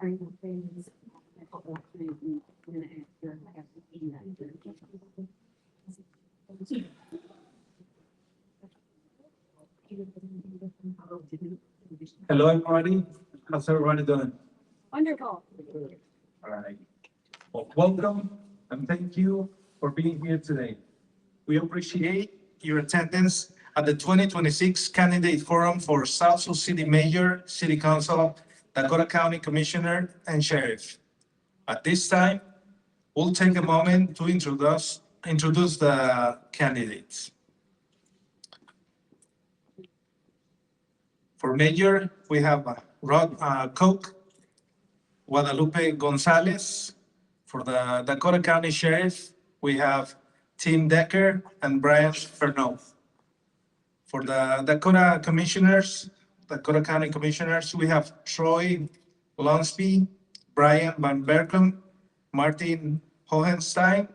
Hello, everybody. How's everybody doing? Wonderful. All right. Well, welcome and thank you for being here today. We appreciate your attendance at the 2026 Candidate Forum for South Sioux City Mayor, City Council, Dakota County Commissioner, and Sheriff. At this time, we'll take a moment to introduce the candidates. For Mayor, we have Rod Koch, Guadalupe Gonzalez. For the Dakota County Sheriff, we have Tim Decker and Brian Fernald. For the Dakota County Commissioners, we have Troy Lonsby, Brian Van Berkom, Martin Hohenstein,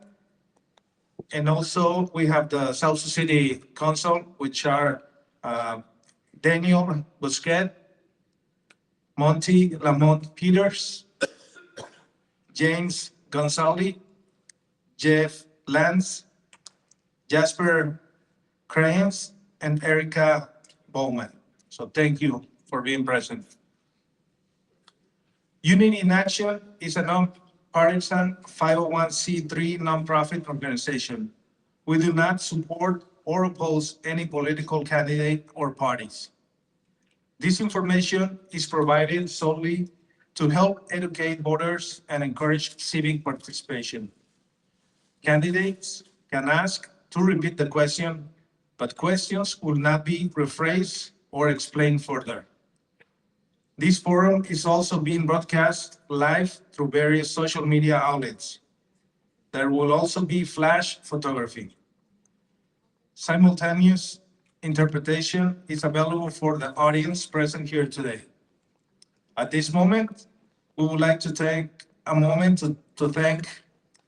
and also we have the South Sioux City Council, which are Daniel Busquet, Monty Lamont Peters, James Gonzalez, Jeff Lance, Jasper Crayons, and Erica Bowman. So thank you for being present. Unity in Action is a non-partisan 501c3 nonprofit organization. We do not support or oppose any political candidate or parties. This information is provided solely to help educate voters and encourage civic participation. Candidates can ask to repeat the question, but questions will not be rephrased or explained further. This forum is also being broadcast live through various social media outlets. There will also be flash photography. Simultaneous interpretation is available for the audience present here today. At this moment, we would like to take a moment to thank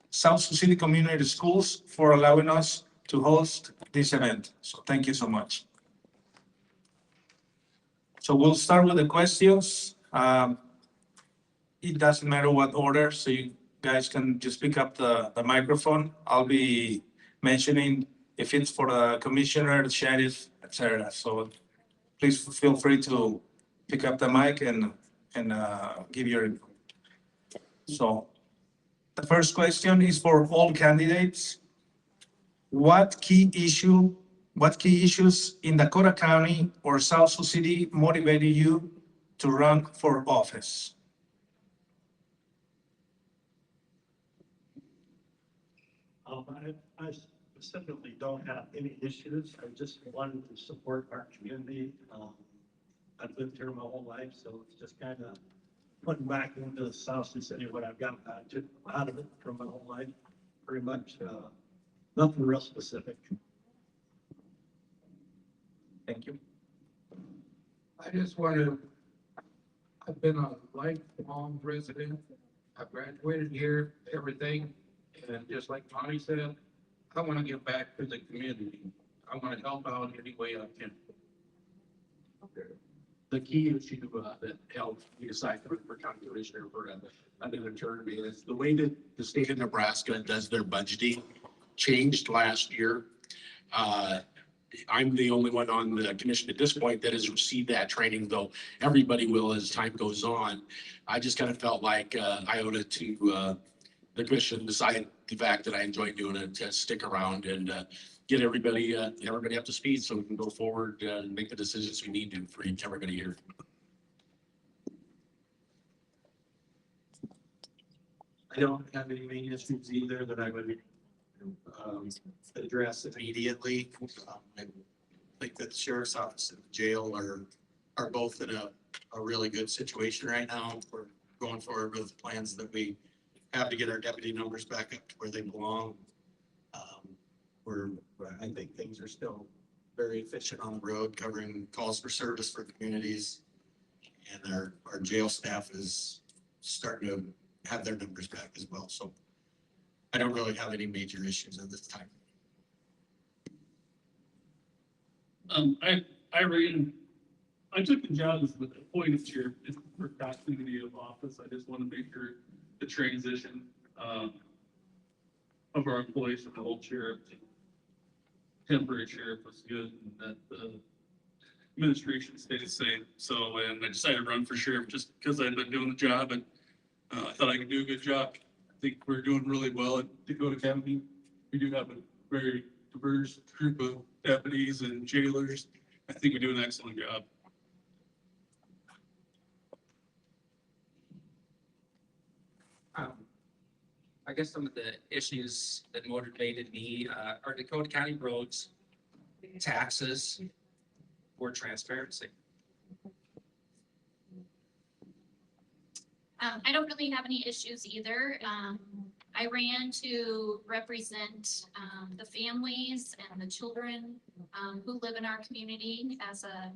South Sioux City Community Schools for allowing us to host this event. So thank you so much. So we'll start with the questions. It doesn't matter what order, so you guys can just pick up the microphone. I'll be mentioning if it's for the commissioner, the sheriff, etc. So please feel free to pick up the mic and give your input. So the first question is for all candidates. What key issues in Dakota County or South Sioux City motivated you to run for office? I specifically don't have any issues. I just wanted to support our community. I've lived here my whole life, so it's just kind of putting back into the South Sioux City what I've got out of it from my whole life. Pretty much nothing real specific. Thank you. I just wanted, I've been a lifelong resident. I graduated here, everything. And just like Bonnie said, I want to give back to the community. I want to help out any way I can. The key issue that helped me decide to run for county commissioner for another term is the way that the state of Nebraska does their budgeting changed last year. I'm the only one on the commission at this point that has received that training, though everybody will as time goes on. I just kind of felt like I owed it to the commission, beside the fact that I enjoy doing it, to stick around and get everybody up to speed so we can go forward and make the decisions we need to for everybody here. I don't have any main issues either that I would address immediately. I think that the sheriff's office and the jail are both in a really good situation right now. We're going forward with plans that we have to get our deputy numbers back up to where they belong. I think things are still very efficient on the road, covering calls for service for communities. And our jail staff is starting to have their numbers back as well. So I don't really have any major issues at this time. Irene, I took the job as the appointed chair for continuity of office. I just want to make sure the transition of our employees from the old sheriff to temporary sheriff was good, and that the administration stayed the same. So, and I decided to run for sheriff just because I'd been doing the job, and I thought I could do a good job. I think we're doing really well at Dakota County. We do have a very diverse group of deputies and jailers. I think we do an excellent job. I guess some of the issues that motivated me are Dakota County roads, taxes, or transparency. I don't really have any issues either. I ran to represent the families and the children who live in our community as a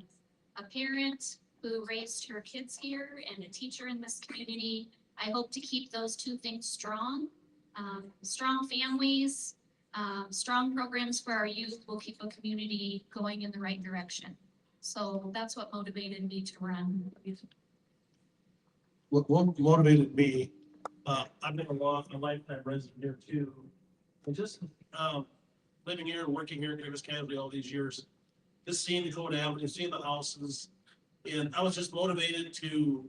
parent who raised her kids here and a teacher in this community. I hope to keep those two things strong. Strong families, strong programs for our youth will keep a community going in the right direction. So that's what motivated me to run. What motivated me, I've been a lifetime resident here too. And just, living here, working here in Davis County all these years, just seeing Dakota Avenue, seeing the houses. And I was just motivated to,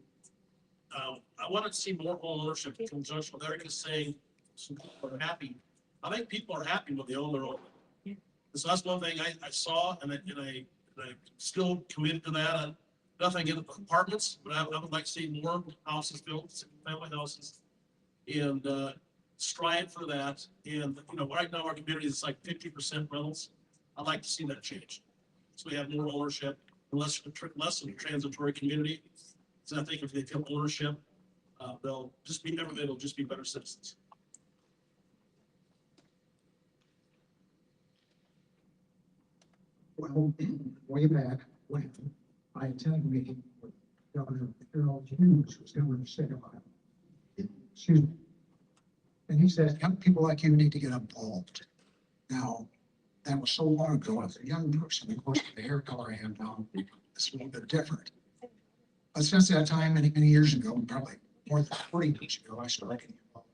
I wanted to see more home ownership in conjunction with everything saying some people are happy. I think people are happy when they own their own. And so that's one thing I saw, and I still committed to that. Nothing in apartments, but I would like to see more houses built, family houses, and strive for that. And right now our community is like 50% rentals. I'd like to see that change, so we have more ownership, less of a transitory community. So I think if they feel ownership, they'll just be better citizens. Well, way back when I attended a meeting with Governor Harold Hughes, who was governor of the state of Iowa. Excuse me. And he said, young people like you need to get involved. Now, that was so long ago. As a young person, of course, the hair color I have now is a little bit different. But since that time, many, many years ago, probably more than 40 years ago, I started getting involved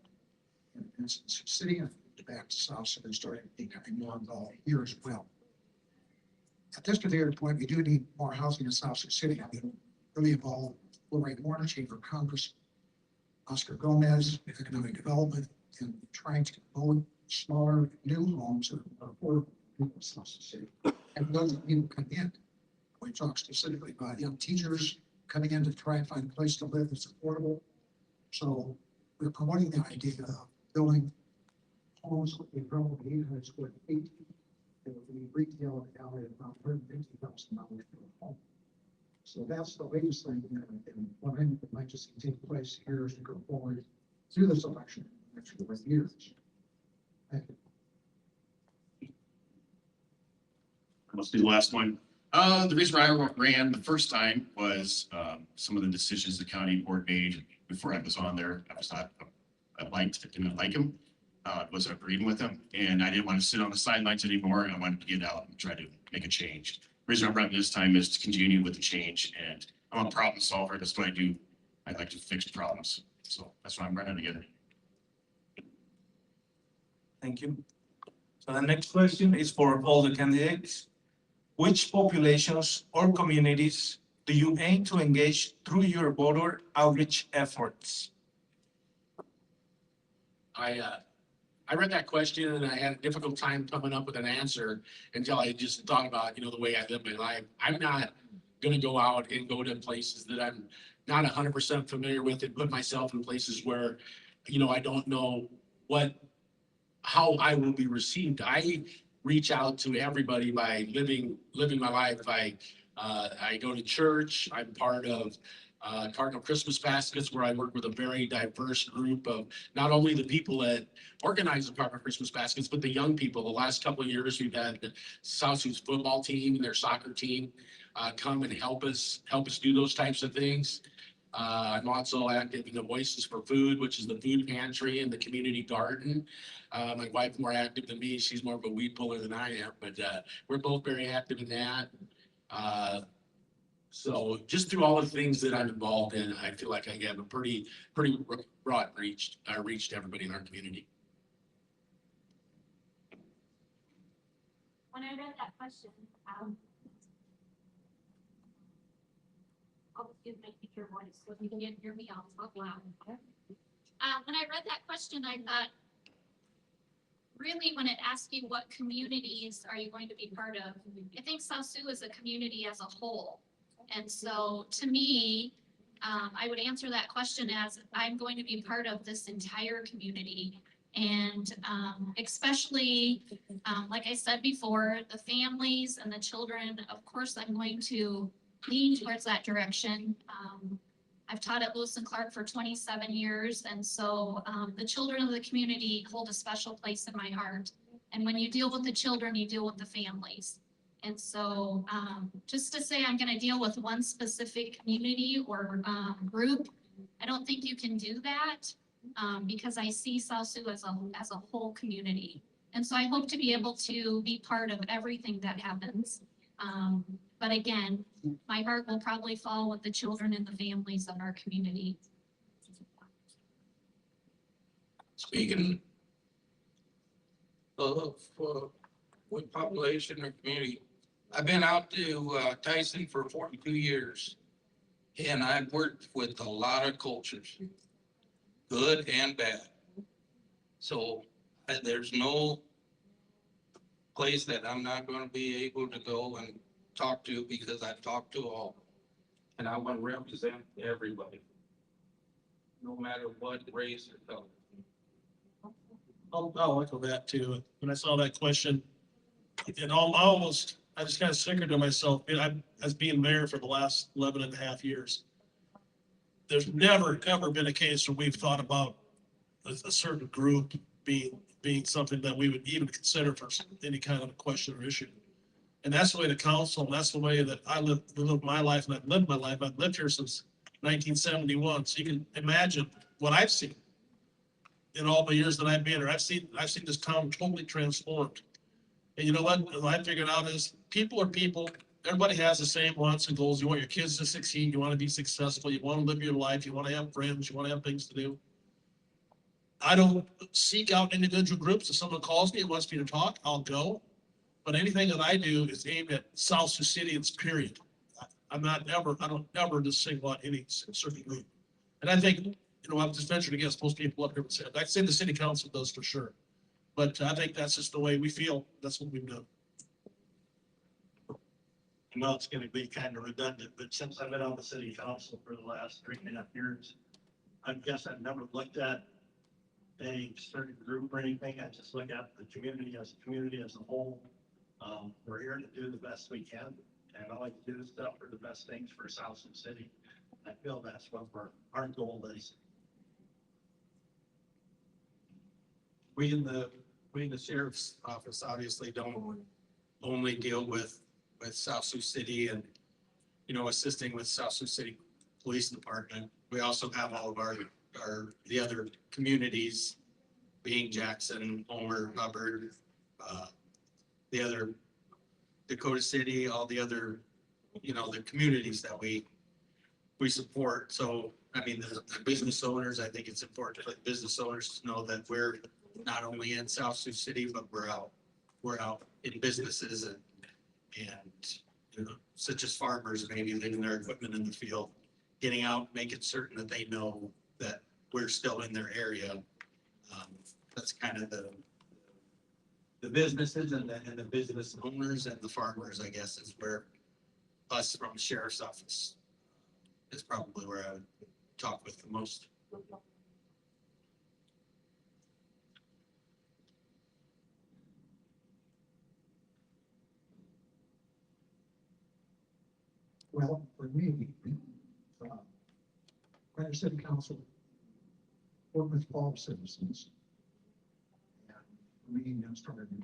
in the city and back to South City and started becoming more involved here as well. At this particular point, we do need more housing in South Sioux City. I mean, really involved Lorraine Warner, Chamber of Congress, Oscar Gomez, economic development, and trying to build smaller new homes that are affordable in South Sioux City. And those that need to come in. We talk specifically about young teachers coming in to try and find a place to live that's affordable. So we're promoting the idea of building homes with probably 800 square feet. It would be retail at about $150,000 for a home. So that's the latest thing, and what I would like to see take place here as we go forward through this election in the next 4 years. Thank you. Let's do the last one. The reason why I ran the first time was some of the decisions the county board made before I was on there. I didn't like them. Wasn't agreeing with them, and I didn't want to sit on the sidelines anymore. I wanted to get out and try to make a change. The reason I'm running this time is to continue with the change, and I'm a problem solver. That's what I do. I like to fix problems. So that's why I'm running together. Thank you. So the next question is for all the candidates. Which populations or communities do you aim to engage through your voter outreach efforts? I read that question and I had a difficult time coming up with an answer until I just thought about, the way I live my life. I'm not going to go out and go to places that I'm not 100% familiar with and put myself in places where, I don't know how I will be received. I reach out to everybody by living my life. I go to church. I'm part of Cardinal Christmas Baskets, where I work with a very diverse group of not only the people that organize the Cardinal Christmas Baskets, but the young people. The last couple of years, we've had the South Sioux's football team and their soccer team come and help us do those types of things. I'm also active in the Voices for Food, which is the food pantry and the community garden. My wife's more active than me. She's more of a weed puller than I am, but we're both very active in that. So just through all the things that I'm involved in, I feel like I have a pretty broad reach to everybody in our community. When I read that question, I'll give my teacher voice, so if you can't hear me, I'll talk loud. When I read that question, I thought, really, when it asks you what communities are you going to be part of, I think South Sioux is a community as a whole. And so to me, I would answer that question as I'm going to be part of this entire community. And especially, like I said before, the families and the children, of course, I'm going to lean towards that direction. I've taught at Lewis and Clark for 27 years, and so the children of the community hold a special place in my heart. And when you deal with the children, you deal with the families. And so just to say I'm going to deal with one specific community or group, I don't think you can do that because I see South Sioux as a whole community. And so I hope to be able to be part of everything that happens. But again, my heart will probably fall with the children and the families of our community. Speaking of with population or community, I've been out to Tyson for 42 years. And I've worked with a lot of cultures, good and bad. So there's no place that I'm not going to be able to go and talk to because I've talked to all. And I want to represent everybody, no matter what race or color. I'll echo that too. When I saw that question, I just kind of snickered to myself, as being mayor for the last 11 and a half years. There's never, ever been a case where we've thought about a certain group being something that we would even consider for any kind of a question or issue. And that's the way the council, and that's the way that I live my life, and I've lived my life. I've lived here since 1971. So you can imagine what I've seen in all the years that I've been here. I've seen this town totally transformed. And you know what I figured out is people are people. Everybody has the same wants and goals. You want your kids to succeed. You want to be successful. You want to live your life. You want to have friends. You want to have things to do. I don't seek out individual groups. If someone calls me and wants me to talk, I'll go. But anything that I do is aimed at South Sioux City, it's period. I don't ever just single out any certain group. And I think, I've just ventured against most people up here would say, I'd say the city council does for sure. But I think that's just the way we feel. That's what we've done. Well, it's gonna be kind of redundant, but since I've been on the city council for the last 3.5 years, I guess I've never looked at a certain group or anything. I just look at the community as a whole. We're here to do the best we can, and I like to do stuff for the best things for South Sioux City. I feel that's what our goal is. We in the sheriff's office obviously don't only deal with South Sioux City and, assisting with South Sioux City Police Department. We also have all of the other communities, being Jackson, Homer, Hubbard, the other Dakota City, all the other, the communities that we support. So, the business owners, I think it's important for business owners to know that we're not only in South Sioux City, but we're out in businesses and such as farmers, maybe leaving their equipment in the field, getting out, making certain that they know that we're still in their area. That's kind of the businesses and the business owners and the farmers, I guess, is where us from the sheriff's office is probably where I would talk with the most. Well, for me, Granite City Council work with all citizens. And for me, that started in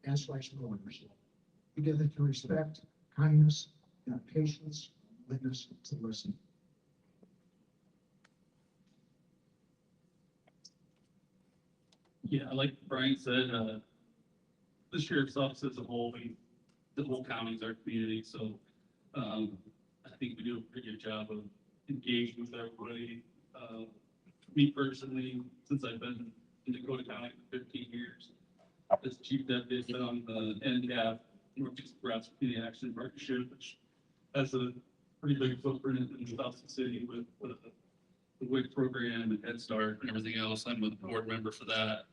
and/slash voters. You get it to respect, kindness, and patience, willingness to listen. Yeah, like Brian said, the sheriff's office as a whole, the whole county is our community, so I think we do a pretty good job of engaging with everybody. Me personally, since I've been in Dakota County for 15 years, as chief deputy, I've been on the NCAP, Northeast Nebraska Community Action Partnership, which has a pretty big footprint in South City with the WIC program and Head Start and everything else. I'm a board member for that.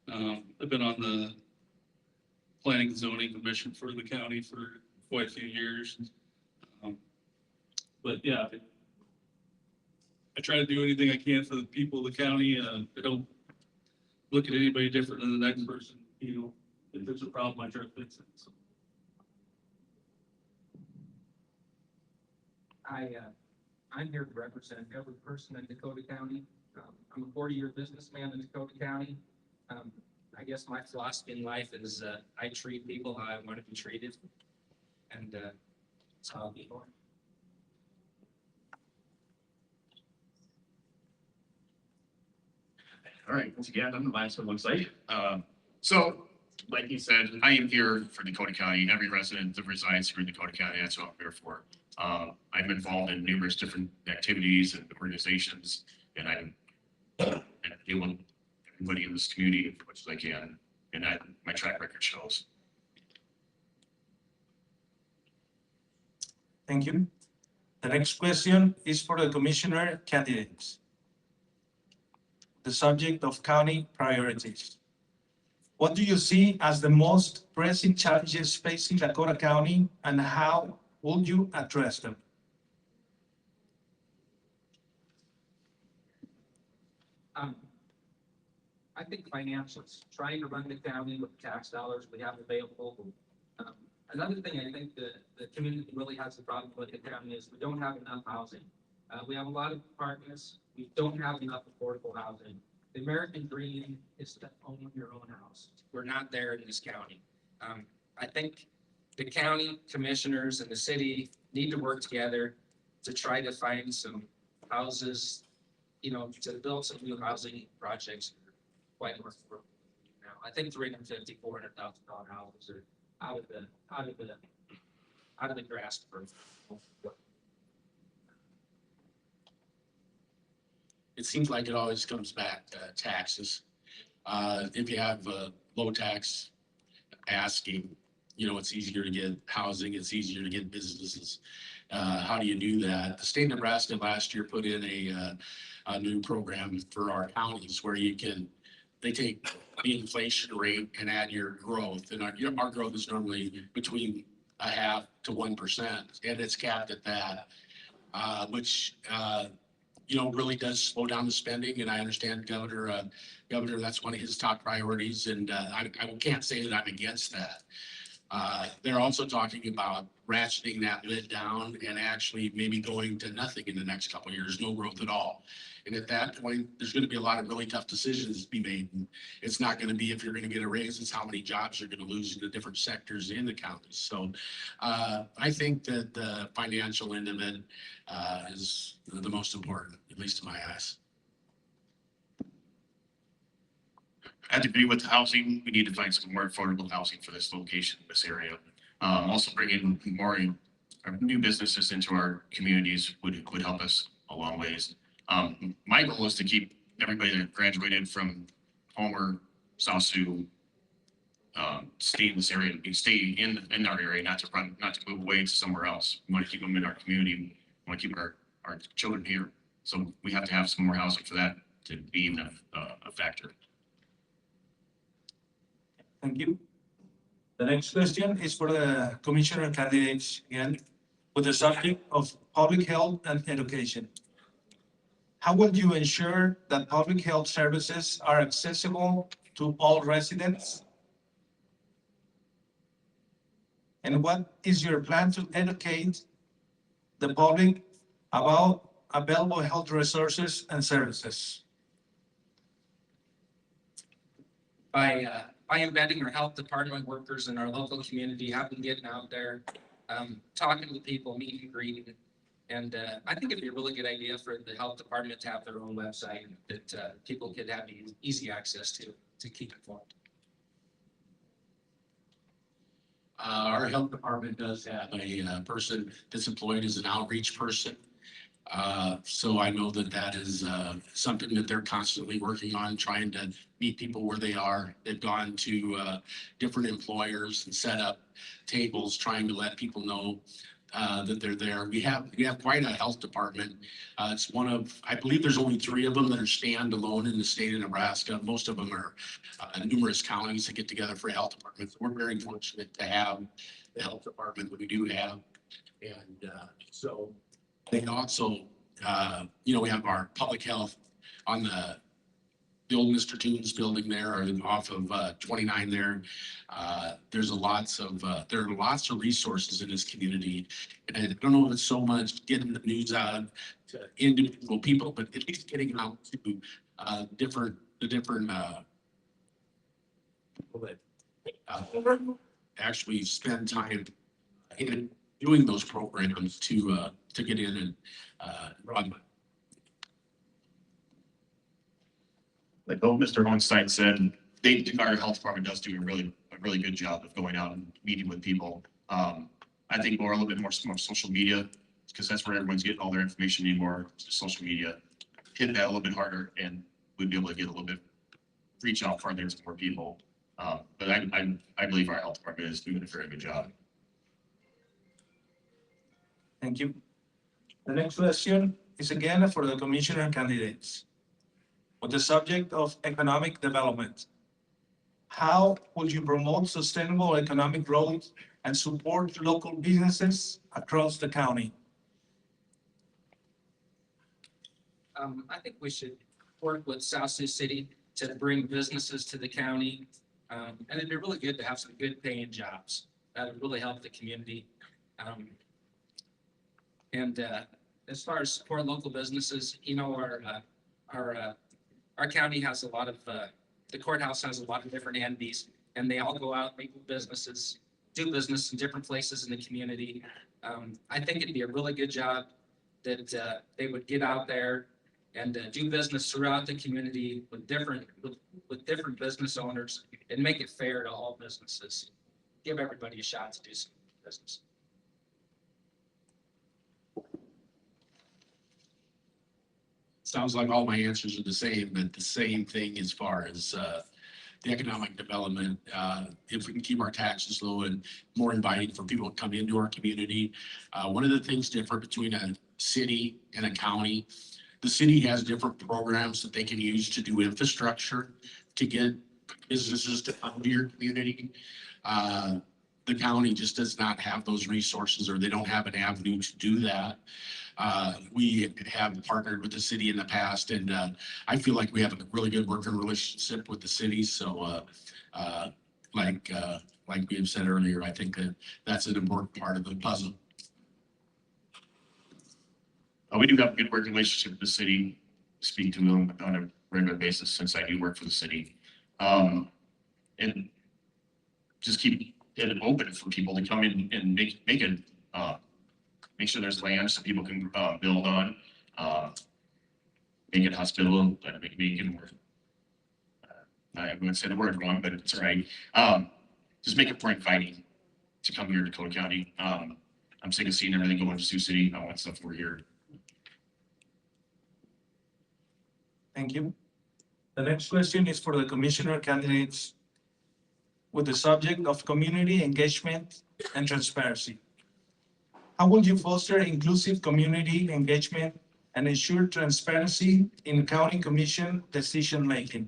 I've been on the Planning and Zoning Commission for the county for quite a few years. But yeah, I try to do anything I can for the people of the county. I don't look at anybody different than the next person. You know, if there's a problem, I try to fix it. So. I'm here to represent every person in Dakota County. I'm a 40-year businessman in Dakota County. I guess my philosophy in life is I treat people how I want to be treated, and that's how I'll be going. All right, once again, I'm the last one, looks like. So, like you said, I am here for Dakota County. Every resident that resides here in Dakota County, that's what I'm here for. I'm involved in numerous different activities and organizations, and I'm dealing with everybody in this community as much as I can, and my track record shows. Thank you. The next question is for the commissioner candidates. The subject of county priorities. What do you see as the most pressing challenges facing Dakota County, and how will you address them? I think financials, trying to run the county with tax dollars we have available. Another thing I think the community really has a problem with the county is we don't have enough housing. We have a lot of apartments. We don't have enough affordable housing. The American dream is to own your own house. We're not there in this county. I think the county commissioners and the city need to work together to try to find some houses, you know, to build some new housing projects quite affordable. Now, I think $350,000, $400,000 houses are out of the grasp for. It seems like it always comes back to taxes. If you have a low tax asking, you know, it's easier to get housing, it's easier to get businesses. How do you do that? The state of Nebraska last year put in a new program for our counties where they take the inflation rate and add your growth. And our growth is normally between 0.5% to 1%, and it's capped at that, which, you know, really does slow down the spending. And I understand Governor, that's one of his top priorities. And I can't say that I'm against that. They're also talking about ratcheting that lid down and actually maybe going to nothing in the next couple of years, no growth at all. And at that point, there's going to be a lot of really tough decisions to be made. And it's not going to be if you're going to get a raise, it's how many jobs you're going to lose in the different sectors in the county. So I think that the financial end of it is the most important, at least in my eyes. I have to agree with housing. We need to find some more affordable housing for this location, this area. Also bringing more new businesses into our communities would help us a long ways. My goal is to keep everybody that graduated from Homer, South Sioux, stay in this area, stay in our area, not to move away to somewhere else. We want to keep them in our community. We want to keep our children here. So we have to have some more housing for that to be even a factor. Thank you. The next question is for the commissioner candidates again, with the subject of public health and education. How will you ensure that public health services are accessible to all residents? And what is your plan to educate the public about available health resources and services? By embedding our health department workers in our local community, having getting out there, talking to people, meeting and greeting. And I think it'd be a really good idea for the health department to have their own website that people could have easy access to keep informed. Our health department does have a person that's employed as an outreach person. So I know that that is something that they're constantly working on, trying to meet people where they are. They've gone to different employers and set up tables, trying to let people know that they're there. We have quite a health department. It's one of, I believe there's only 3 of them that are standalone in the state of Nebraska. Most of them are numerous counties that get together for health departments. We're very fortunate to have the health department that we do have. And so they also, we have our public health on the old Mr. Tunes building there, or off of 29 there. There are lots of resources in this community. And I don't know if it's so much getting the news out to individual people, but at least getting out to the different people that actually spend time in doing those programs to get in and run. Like Mr. Hohenstein said, our health department does do a really good job of going out and meeting with people. I think more a little bit more social media, because that's where everyone's getting all their information anymore. Social media, hit that a little bit harder, and we'd be able to get a little bit, reach out farther to more people. But I believe our health department is doing a very good job. Thank you. The next question is again for the commissioner candidates. On the subject of economic development, how would you promote sustainable economic growth and support local businesses across the county? I think we should work with South Sioux City to bring businesses to the county. And it'd be really good to have some good paying jobs. That would really help the community. And as far as support local businesses, our county has a lot of, the courthouse has a lot of different entities, and they all go out, make businesses, do business in different places in the community. I think it'd be a really good job that they would get out there and do business throughout the community with different business owners and make it fair to all businesses. Give everybody a shot to do some business. Sounds like all my answers are the same, but the same thing as far as the economic development. If we can keep our taxes low and more inviting for people to come into our community. One of the things different between a city and a county, the city has different programs that they can use to do infrastructure to get businesses to come to your community. The county just does not have those resources, or they don't have an avenue to do that. We have partnered with the city in the past, and I feel like we have a really good working relationship with the city. So like we have said earlier, I think that that's an important part of the puzzle. We do have a good working relationship with the city, speak to them on a regular basis since I do work for the city. And just keep it open for people to come in and make it, make sure there's land so people can build on, make it hospitable, make it more. I'm going to say the word wrong, but it's all right. Just make it more inviting to come here to Dakota County. I'm sick of seeing everything going to Sioux City. I want stuff over here. Thank you. The next question is for the commissioner candidates with the subject of community engagement and transparency. How will you foster inclusive community engagement and ensure transparency in county commission decision-making?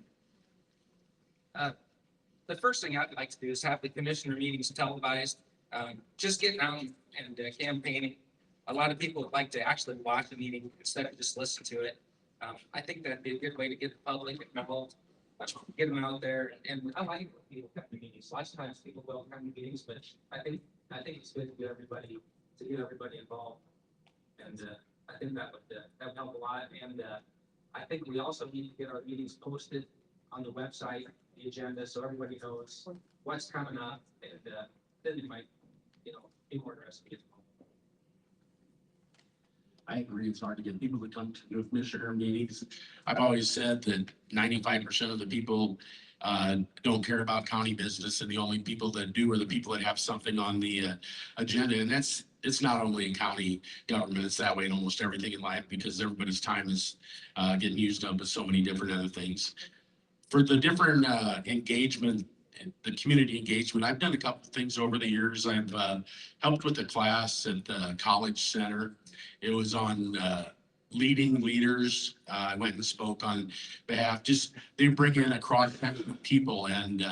The first thing I'd like to do is have the commissioner meetings televised. Just getting out and campaigning. A lot of people would like to actually watch the meeting instead of just listen to it. I think that'd be a good way to get the public involved, get them out there. And I like people come to meetings. Lots of times people will come to meetings, but I think it's good to get everybody involved. And I think that would help a lot. And I think we also need to get our meetings posted on the website, the agenda, so everybody knows what's coming up, and then you might, be more interested. I agree. It's hard to get people to come to commissioner meetings. I've always said that 95% of the people don't care about county business, and the only people that do are the people that have something on the agenda. And it's not only in county government, it's that way in almost everything in life, because everybody's time is getting used up with so many different other things. For the different engagement, the community engagement, I've done a couple of things over the years. I've helped with a class at the college center. It was on leading leaders. I went and spoke on behalf, just they bring in a cross section of people and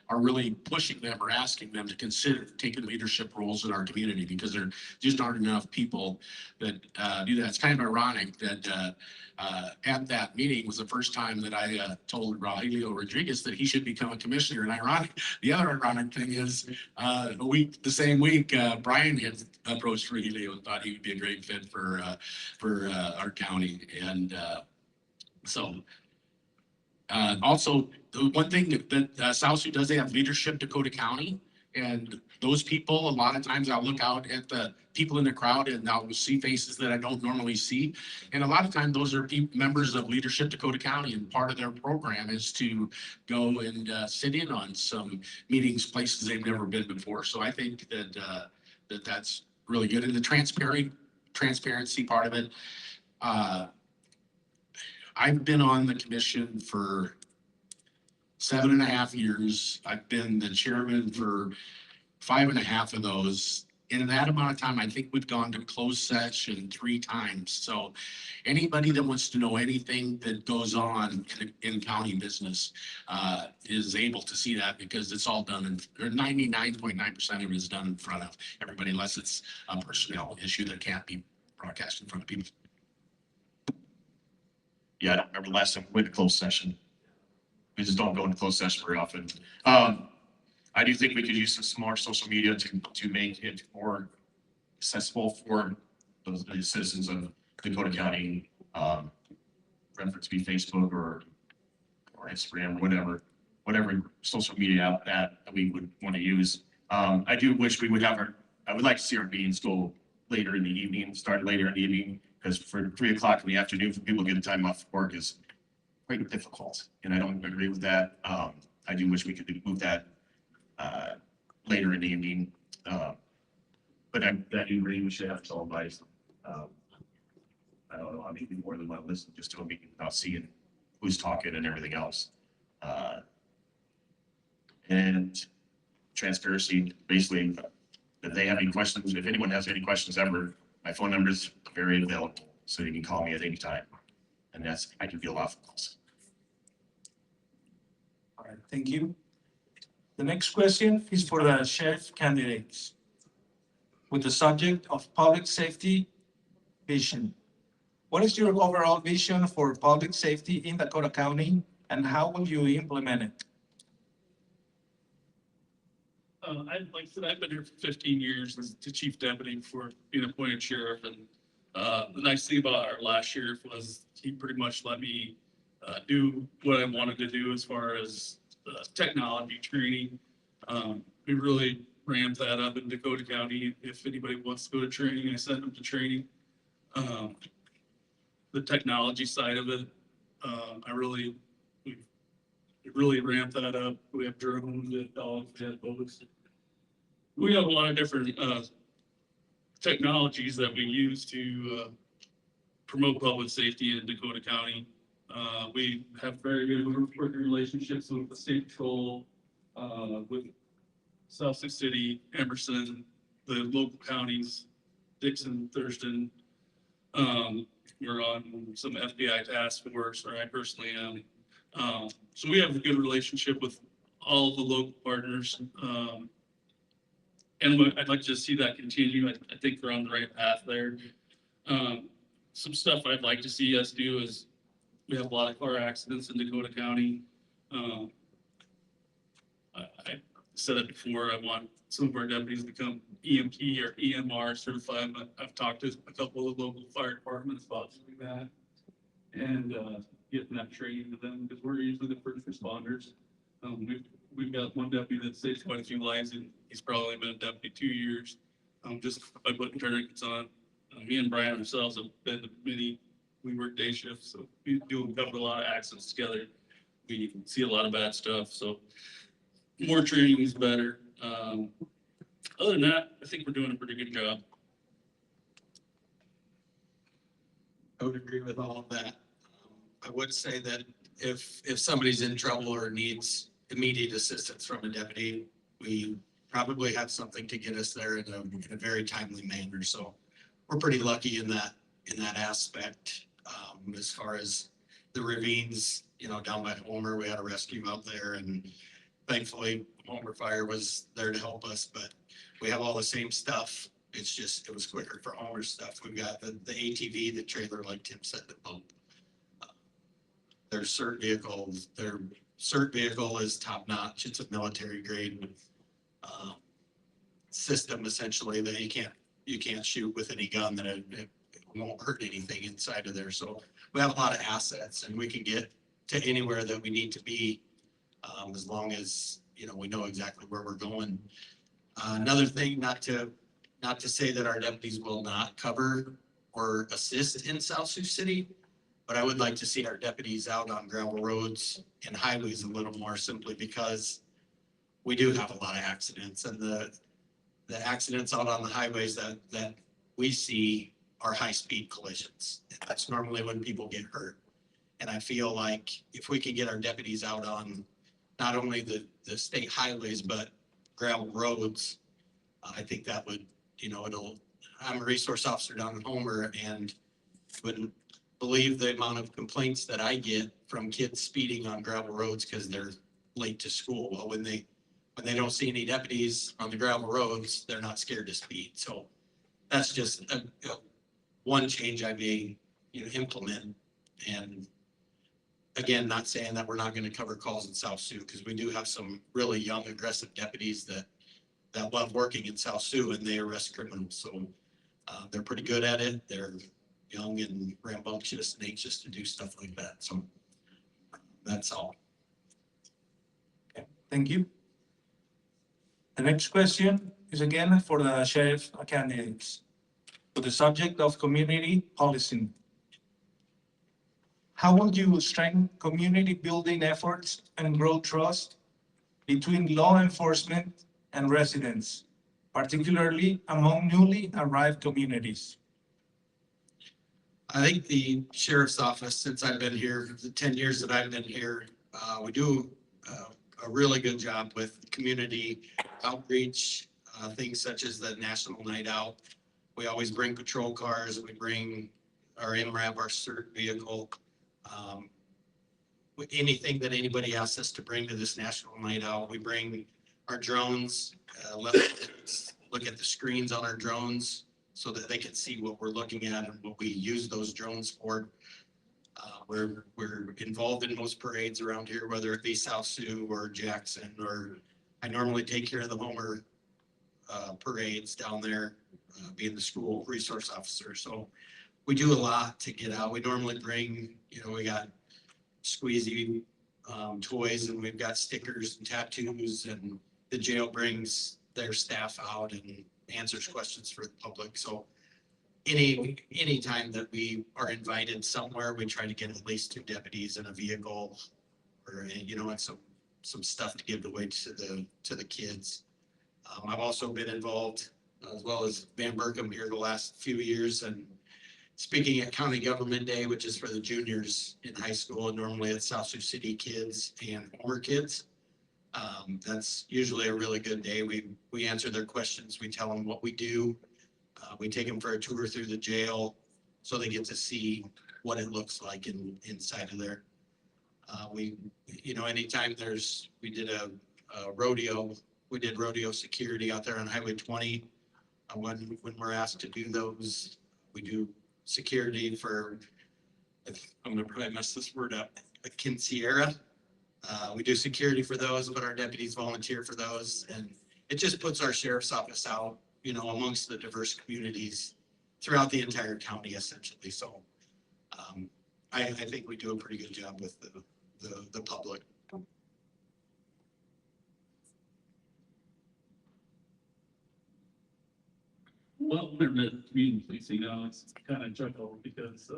are really pushing them or asking them to consider taking leadership roles in our community, because there just aren't enough people that do that. It's kind of ironic that at that meeting was the first time that I told Rogelio Rodriguez that he should become a commissioner. And the other ironic thing is the same week, Brian had approached Rogelio and thought he would be a great fit for our county. And also, the one thing that South Sioux does, they have Leadership Dakota County. And those people, a lot of times I'll look out at the people in the crowd and I'll see faces that I don't normally see. And a lot of times those are members of Leadership Dakota County, and part of their program is to go and sit in on some meetings, places they've never been before. So I think that that's really good. And the transparency part of it. I've been on the commission for 7.5 years. I've been the chairman for 5.5 of those. In that amount of time, I think we've gone to closed session 3 times. So anybody that wants to know anything that goes on in county business is able to see that, because it's all done or 99.9% of it is done in front of everybody, unless it's a personnel issue that can't be broadcast in front of people. Yeah, I don't remember the last time we went to closed session. We just don't go into closed session very often. I do think we could use some more social media to make it more accessible for the citizens of Dakota County, whether it be Facebook or Instagram, whatever social media app that we would want to use. I do wish we would have I would like to see our meetings go later in the evening, start later in the evening, because for 3 o'clock in the afternoon for people to get a time off work is quite difficult, and I don't agree with that. I do wish we could move that later in the evening, but I do agree we should have televised. I don't know, I mean, more than want to listen just to a meeting without seeing who's talking and everything else. And transparency, basically, if they have any questions, if anyone has any questions ever, my phone number is very available, so you can call me at any time. And I can field off calls. All right, thank you. The next question is for the sheriff candidates with the subject of public safety vision. What is your overall vision for public safety in Dakota County, and how will you implement it? Like I said, I've been here for 15 years as the chief deputy before being appointed sheriff. And the nice thing about our last sheriff was he pretty much let me do what I wanted to do as far as technology training. We really ramped that up in Dakota County. If anybody wants to go to training, I send them to training. The technology side of it, we really ramped that up. We have drones, we have dogs, we have boats. We have a lot of different technologies that we use to promote public safety in Dakota County. We have very good working relationships with the state patrol, with South Sioux City, Emerson, the local counties, Dixon, Thurston. We're on some FBI task force, or I personally am. So we have a good relationship with all the local partners. And I'd like to see that continue. I think we're on the right path there. Some stuff I'd like to see us do is we have a lot of car accidents in Dakota County. I said it before, I want some of our deputies to become EMT or EMR certified. I've talked to a couple of local fire departments about doing that and getting that training to them, because we're usually the first responders. We've got one deputy that saves quite a few lives, and he's probably been a deputy 2 years, just by putting tourniquets on. Me and Brian ourselves have been to many, we work day shifts, so we do cover a lot of accidents together. we see a lot of bad stuff, so more training is better. Other than that, I think we're doing a pretty good job. I would agree with all of that. I would say that if somebody's in trouble or needs immediate assistance from a deputy, we probably have something to get us there in a very timely manner. So we're pretty lucky in that aspect. As far as the ravines, down by Homer, we had a rescue out there, and thankfully Homer Fire was there to help us, but we have all the same stuff. It's just, it was quicker for Homer's stuff. We've got the ATV, the trailer, like Tim said, the pump. Their CERT vehicles, their CERT vehicle is top notch. It's a military grade system essentially that you can't shoot with any gun, that it won't hurt anything inside of there. So we have a lot of assets, and we can get to anywhere that we need to be, as long as, we know exactly where we're going. Another thing, not to say that our deputies will not cover or assist in South Sioux City, but I would like to see our deputies out on gravel roads and highways a little more, simply because we do have a lot of accidents, and the accidents out on the highways that we see are high-speed collisions. That's normally when people get hurt. And I feel like if we can get our deputies out on not only the state highways, but gravel roads, I think that would, I'm a resource officer down in Homer, and wouldn't believe the amount of complaints that I get from kids speeding on gravel roads because they're late to school. Well, when they don't see any deputies on the gravel roads, they're not scared to speed. So that's just one change I may, implement. And again, not saying that we're not going to cover calls in South Sioux, because we do have some really young, aggressive deputies that love working in South Sioux, and they arrest criminals. So they're pretty good at it. They're young and rambunctious and anxious to do stuff like that. So that's all. Okay, thank you. The next question is again for the sheriff candidates. For the subject of community policing. How will you strengthen community building efforts and grow trust between law enforcement and residents, particularly among newly arrived communities? I think the sheriff's office, since I've been here, the 10 years that I've been here, we do a really good job with community outreach, things such as the National Night Out. We always bring patrol cars. We bring our MRAV, our CERT vehicle. Anything that anybody asks us to bring to this National Night Out, we bring our drones, look at the screens on our drones so that they can see what we're looking at and what we use those drones for. We're involved in most parades around here, whether it be South Sioux or Jackson, or I normally take care of the Homer parades down there, being the school resource officer. So we do a lot to get out. We normally bring, we got squeezy toys, and we've got stickers and tattoos, and the jail brings their staff out and answers questions for the public. So any time that we are invited somewhere, we try to get at least 2 deputies in a vehicle, or and some stuff to give away to the kids. I've also been involved, as well as Van Berkham here the last few years, and speaking at County Government Day, which is for the juniors in high school, and normally it's South Sioux City kids and Homer kids. That's usually a really good day. We answer their questions. We tell them what we do. We take them for a tour through the jail so they get to see what it looks like inside of there. Anytime we did a rodeo, we did rodeo security out there on Highway 20. When we're asked to do those, we do security for, I'm gonna probably mess this word up, a quinceañera. We do security for those, but our deputies volunteer for those, and it just puts our sheriff's office out, amongst the diverse communities throughout the entire county, essentially. So I think we do a pretty good job with the public. Well, the community policing, it's kind of chuckle because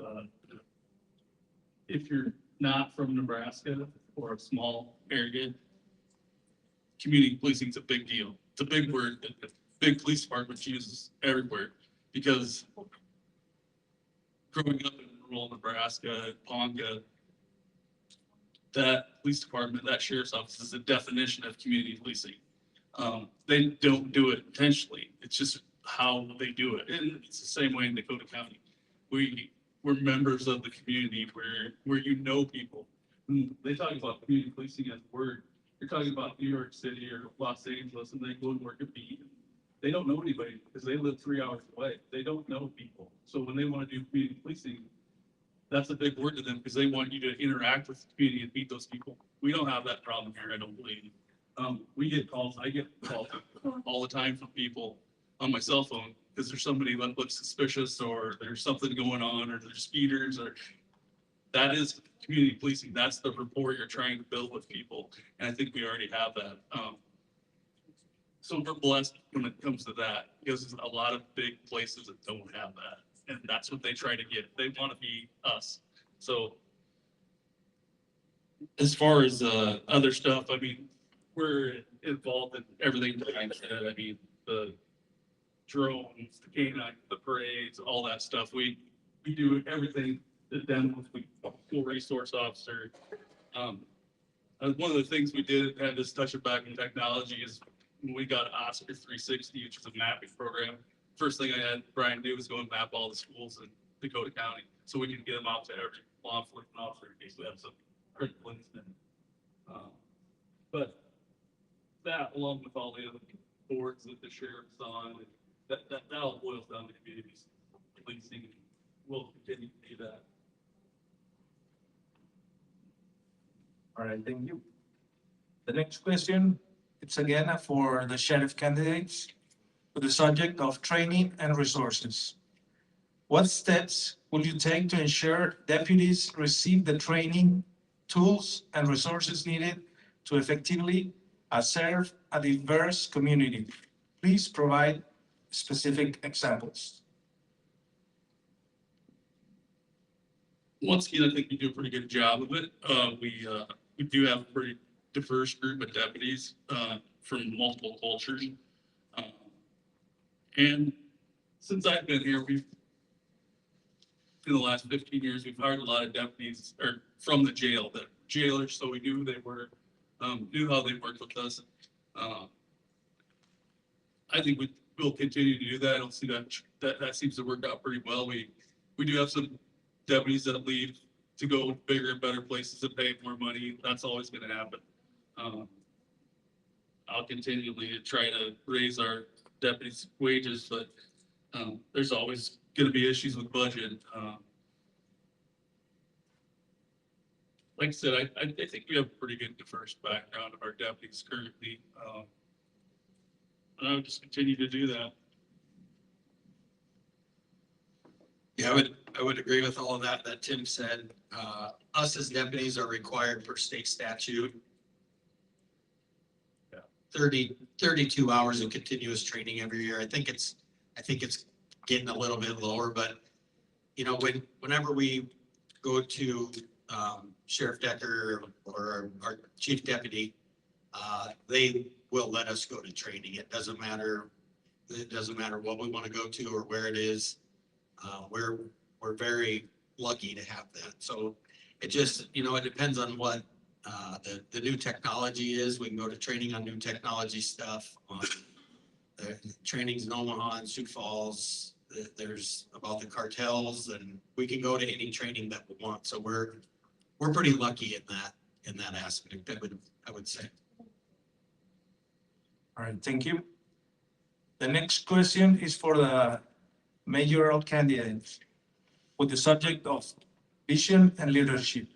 if you're not from Nebraska or a small area, community policing is a big deal. It's a big word that the big police department uses everywhere because growing up in rural Nebraska, Ponca, that police department, that sheriff's office is a definition of community policing. They don't do it intentionally. It's just how they do it. And it's the same way in Dakota County. We're members of the community where you know people. When they talk about community policing as a word, you're talking about New York City or Los Angeles and they go and work at beat. They don't know anybody because they live 3 hours away. They don't know people. So when they want to do community policing, that's a big word to them because they want you to interact with the community and meet those people. We don't have that problem here, I don't believe. We get calls, I get calls all the time from people on my cell phone because there's somebody that looks suspicious or there's something going on or there's speeders or that is community policing. That's the rapport you're trying to build with people. And I think we already have that. So we're blessed when it comes to that because there's a lot of big places that don't have that. And that's what they try to get. They want to be us. So as far as other stuff, I mean, we're involved in everything that I said. I mean, the drones, the canine, the parades, all that stuff. We do everything that then we school resource officer. One of the things we did, had this touch it back in technology, is when we got Oscar 360, which is a mapping program. First thing I had Brian do was go and map all the schools in Dakota County so we can get them out to every law enforcement officer in case we have some critical incident. But that, along with all the other boards that the sheriff's on, that all boils down to communities policing. We'll continue to do that. All right, thank you. The next question, it's again for the sheriff candidates with the subject of training and resources. What steps will you take to ensure deputies receive the training, tools, and resources needed to effectively serve a diverse community? Please provide specific examples. Once again, I think we do a pretty good job of it. We do have a pretty diverse group of deputies from multiple cultures. And since I've been here, in the last 15 years, we've hired a lot of deputies from the jail, that jailers, so we knew who they were, knew how they worked with us. I think we'll continue to do that. I don't see that seems to work out pretty well. We do have some deputies that leave to go bigger and better places and pay more money. That's always going to happen. I'll continually try to raise our deputies' wages, but there's always going to be issues with budget. Like I said, I think we have a pretty good diverse background of our deputies currently. And I would just continue to do that. Yeah, I would agree with all of that Tim said. Us as deputies are required per state statute. 32 hours of continuous training every year. I think it's getting a little bit lower, but you know, whenever we go to Sheriff Decker or our chief deputy, they will let us go to training. It doesn't matter what we want to go to or where it is. We're very lucky to have that. So it just, you know, it depends on what the new technology is. We can go to training on new technology stuff. The trainings in Omaha and Sioux Falls. There's about the cartels, and we can go to any training that we want. So we're pretty lucky in that aspect. I would say. All right, thank you. The next question is for the mayoral candidates with the subject of vision and leadership.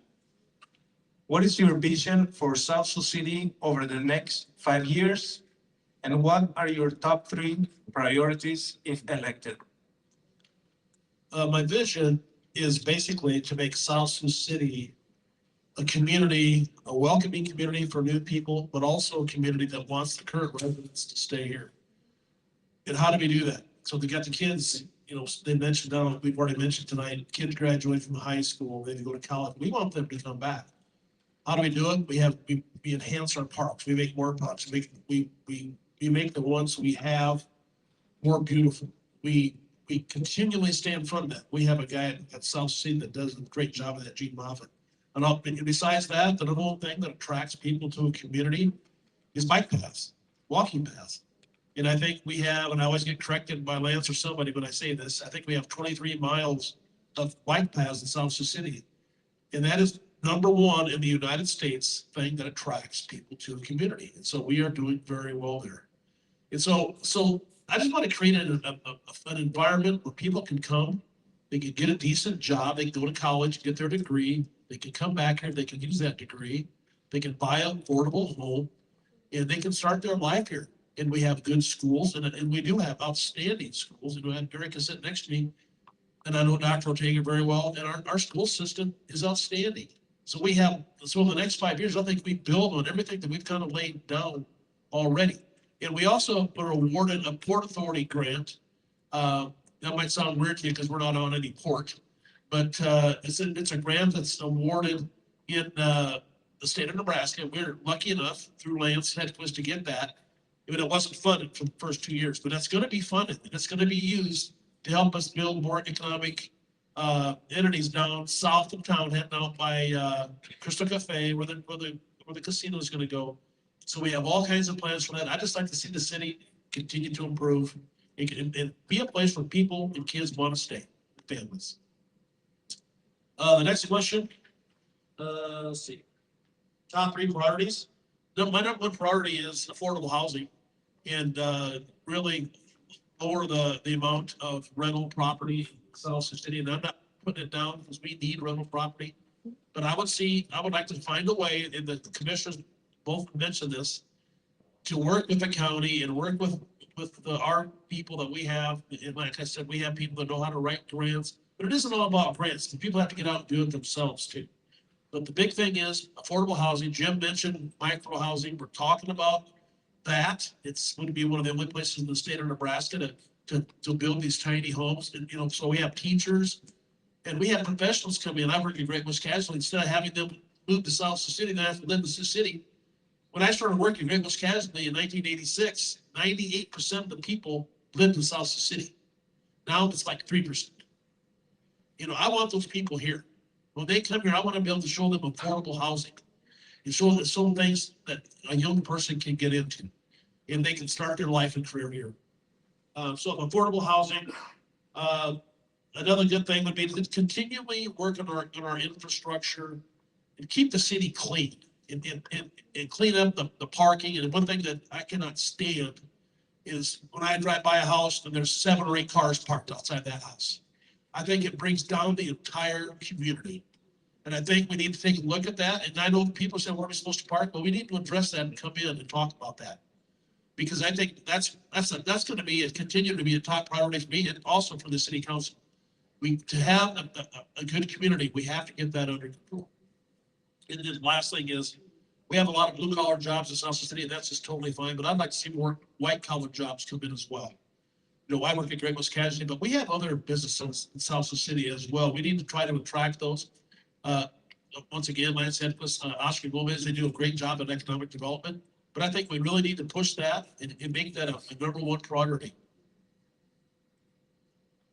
What is your vision for South Sioux City over the next 5 years? And what are your top 3 priorities if elected? My vision is basically to make South Sioux City a community, a welcoming community for new people, but also a community that wants the current residents to stay here. And how do we do that? So we got the kids they mentioned, we've already mentioned tonight, kids graduate from high school, they go to college. We want them to come back. How do we do it? We enhance our parks. We make more parks. We make the ones we have more beautiful. We continually stay in front of that. We have a guy at South Sea that does a great job of that, Gene Moffett. And besides that, the whole thing that attracts people to a community is bike paths, walking paths. And I think we have, and I always get corrected by Lance or somebody when I say this, I think we have 23 miles of bike paths in South Sioux City. And that is #1 in the United States thing that attracts people to the community. And so we are doing very well there. And so I just want to create an environment where people can come, they can get a decent job, they can go to college, get their degree, they can come back here, they can use that degree, they can buy an affordable home, and they can start their life here. And we have good schools, and we do have outstanding schools. And Erica sitting next to me, and I know Dr. Ortega very well, and our school system is outstanding. So in the next 5 years, I think we build on everything that we've kind of laid down already. And we also were awarded a Port Authority grant. That might sound weird to you because we're not on any port, but it's a grant that's awarded in the state of Nebraska. We're lucky enough through Lance Hedquist to get that. I mean, it wasn't funded for the first 2 years, but that's going to be funded, and it's going to be used to help us build more economic entities down south of town, heading out by Crystal Cafe, where the casino is going to go. So we have all kinds of plans for that. I just like to see the city continue to improve and be a place where people and kids want to stay, families. The next question, let's see, top 3 priorities. My #1 priority is affordable housing, and really lower the amount of rental property in South Sioux City. And I'm not putting it down because we need rental property, but I would like to find a way, and the commissioners both mentioned this, to work with the county and work with our people that we have. And like I said, we have people that know how to write grants, but it isn't all about grants. The people have to get out and do it themselves too. But the big thing is affordable housing. Jim mentioned micro housing. We're talking about that. It's going to be one of the only places in the state of Nebraska to build these tiny homes. And, so we have teachers and we have professionals come in. I work at Great West Casualty. Instead of having them move to South Sioux City, they have to live in Sioux City. When I started working at Great West Casualty in 1986, 98% of the people lived in South Sioux City. Now it's like 3%. I want those people here. When they come here, I want to be able to show them affordable housing and show them some things that a young person can get into, and they can start their life and career here. So affordable housing. Another good thing would be to continually work on our infrastructure and keep the city clean and clean up the parking. And one thing that I cannot stand is when I drive by a house and there's 7 or 8 cars parked outside that house. I think it brings down the entire community. And I think we need to take a look at that. And I know people say, where are we supposed to park? But we need to address that and come in and talk about that. Because I think that's going to be continue to be a top priority for me and also for the city council. To have a good community, we have to get that under control. And then last thing is, we have a lot of blue collar jobs in South Sioux City, and that's just totally fine. But I'd like to see more white collar jobs come in as well. I work at Great West Casualty, but we have other businesses in South Sioux City as well. We need to try to attract those. Once again, Lance Hedquist, Oscar Gomez, they do a great job at economic development. But I think we really need to push that and make that a #1 priority.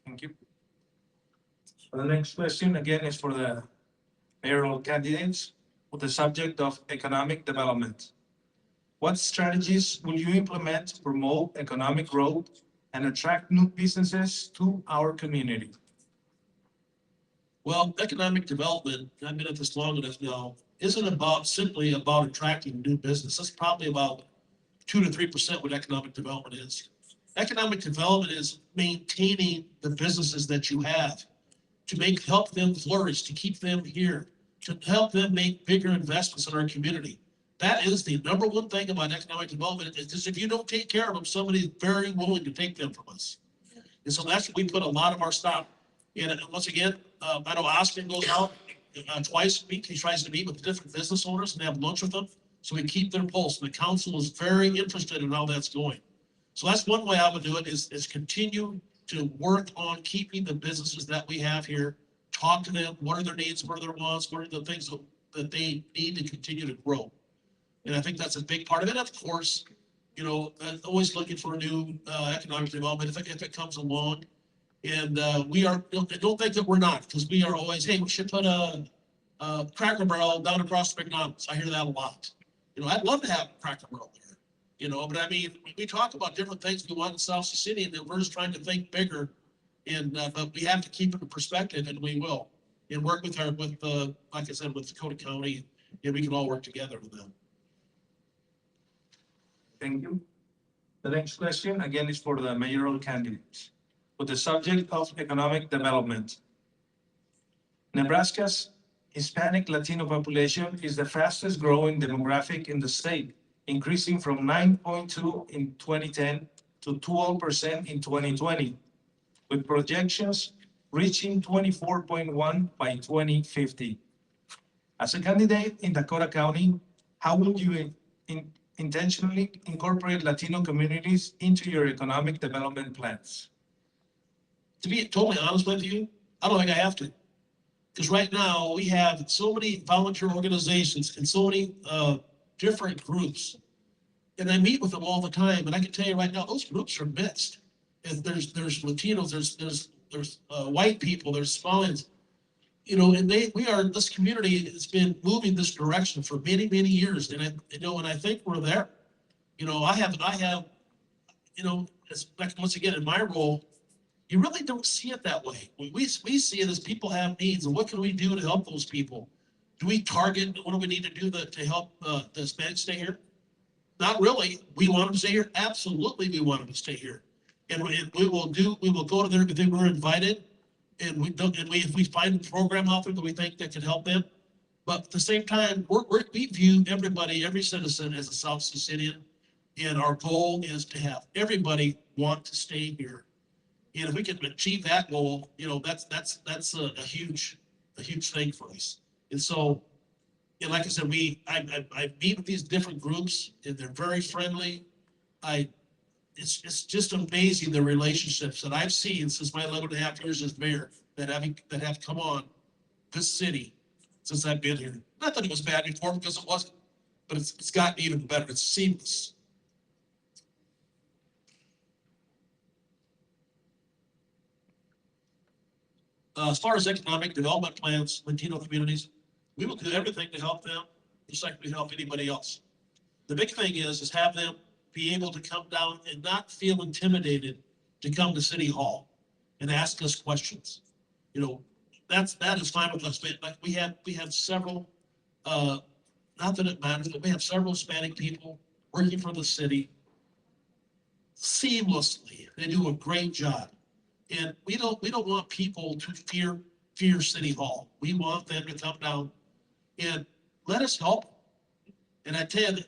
Thank you. So the next question again is for the mayoral candidates with the subject of economic development. What strategies will you implement to promote economic growth and attract new businesses to our community? Well, economic development, I've been at this long enough now, isn't simply about attracting new business. That's probably about 2 to 3% what economic development is. Economic development is maintaining the businesses that you have, to help them flourish, to keep them here, to help them make bigger investments in our community. That is the #1 thing about economic development, is if you don't take care of them, somebody's very willing to take them from us. And so that's what we put a lot of our stock in. And once again, I know Austin goes out twice a week. He tries to meet with different business owners and have lunch with them. So we keep their pulse. And the council is very interested in how that's going. So that's one way I would do it, is continue to work on keeping the businesses that we have here, talk to them, what are their needs, what are their wants, what are the things that they need to continue to grow. And I think that's a big part of it. Of course, you know, always looking for new economic development if it comes along. And we are, don't think that we're not, because we are always, hey, we should put a Cracker Barrel down across McDonald's. I hear that a lot. You know, I'd love to have a Cracker Barrel there, you know, but I mean, we talk about different things we want in South Sioux City, and then we're just trying to think bigger. And, but we have to keep it in perspective, and we will. And work with like I said, with Dakota County, and we can all work together with them. Thank you. The next question, again, is for the mayoral candidates. With the subject of economic development. Nebraska's Hispanic Latino population is the fastest growing demographic in the state, increasing from 9.2 in 2010 to 12% in 2020, with projections reaching 24.1 by 2050. As a candidate in Dakota County, how would you intentionally incorporate Latino communities into your economic development plans? To be totally honest with you, I don't think I have to. Because right now we have so many volunteer organizations and so many different groups. And I meet with them all the time. And I can tell you right now, those groups are mixed. And there's Latinos, there's white people, there's Hispanics, you know, and this community has been moving this direction for many, many years. And and I think we're there. You know, I have, you know, once again, in my role, you really don't see it that way. We see it as people have needs, and what can we do to help those people? Do we target, what do we need to do to help the Hispanics stay here? Not really. We want them to stay here. Absolutely, we want them to stay here. And we will go to them if they were invited. And if we find a program out there that we think that can help them. But at the same time, we view everybody, every citizen as a South Sioux Cityan. And our goal is to have everybody want to stay here. And if we can achieve that goal, you know, that's a huge thing for us. And so, and like I said, I meet with these different groups, and they're very friendly. It's just amazing the relationships that I've seen since my 11.5 years as mayor that have come on this city since I've been here. Not that it was bad before, because it wasn't, but it's gotten even better. It's seamless. As far as economic development plans, Latino communities, we will do everything to help them, just like we help anybody else. The big thing is have them be able to come down and not feel intimidated to come to City Hall and ask us questions. You know, that is fine with us. Like we have several, not that it matters, but we have several Hispanic people working for the city seamlessly. They do a great job. And we don't want people to fear City Hall. We want them to come down and let us help. And I tell you,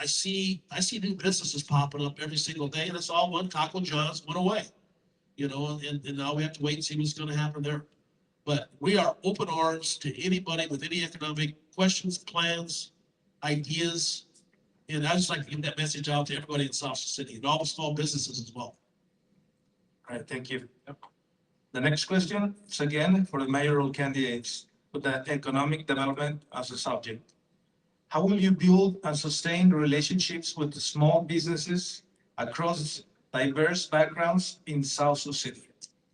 I see new businesses popping up every single day, and it's all one Taco John's went away, you know, and now we have to wait and see what's going to happen there. But we are open arms to anybody with any economic questions, plans, ideas. And I just like to give that message out to everybody in South Sioux City and all the small businesses as well. All right, thank you. The next question is again for the mayoral candidates with the economic development as a subject. How will you build and sustain relationships with the small businesses across diverse backgrounds in South Sioux City?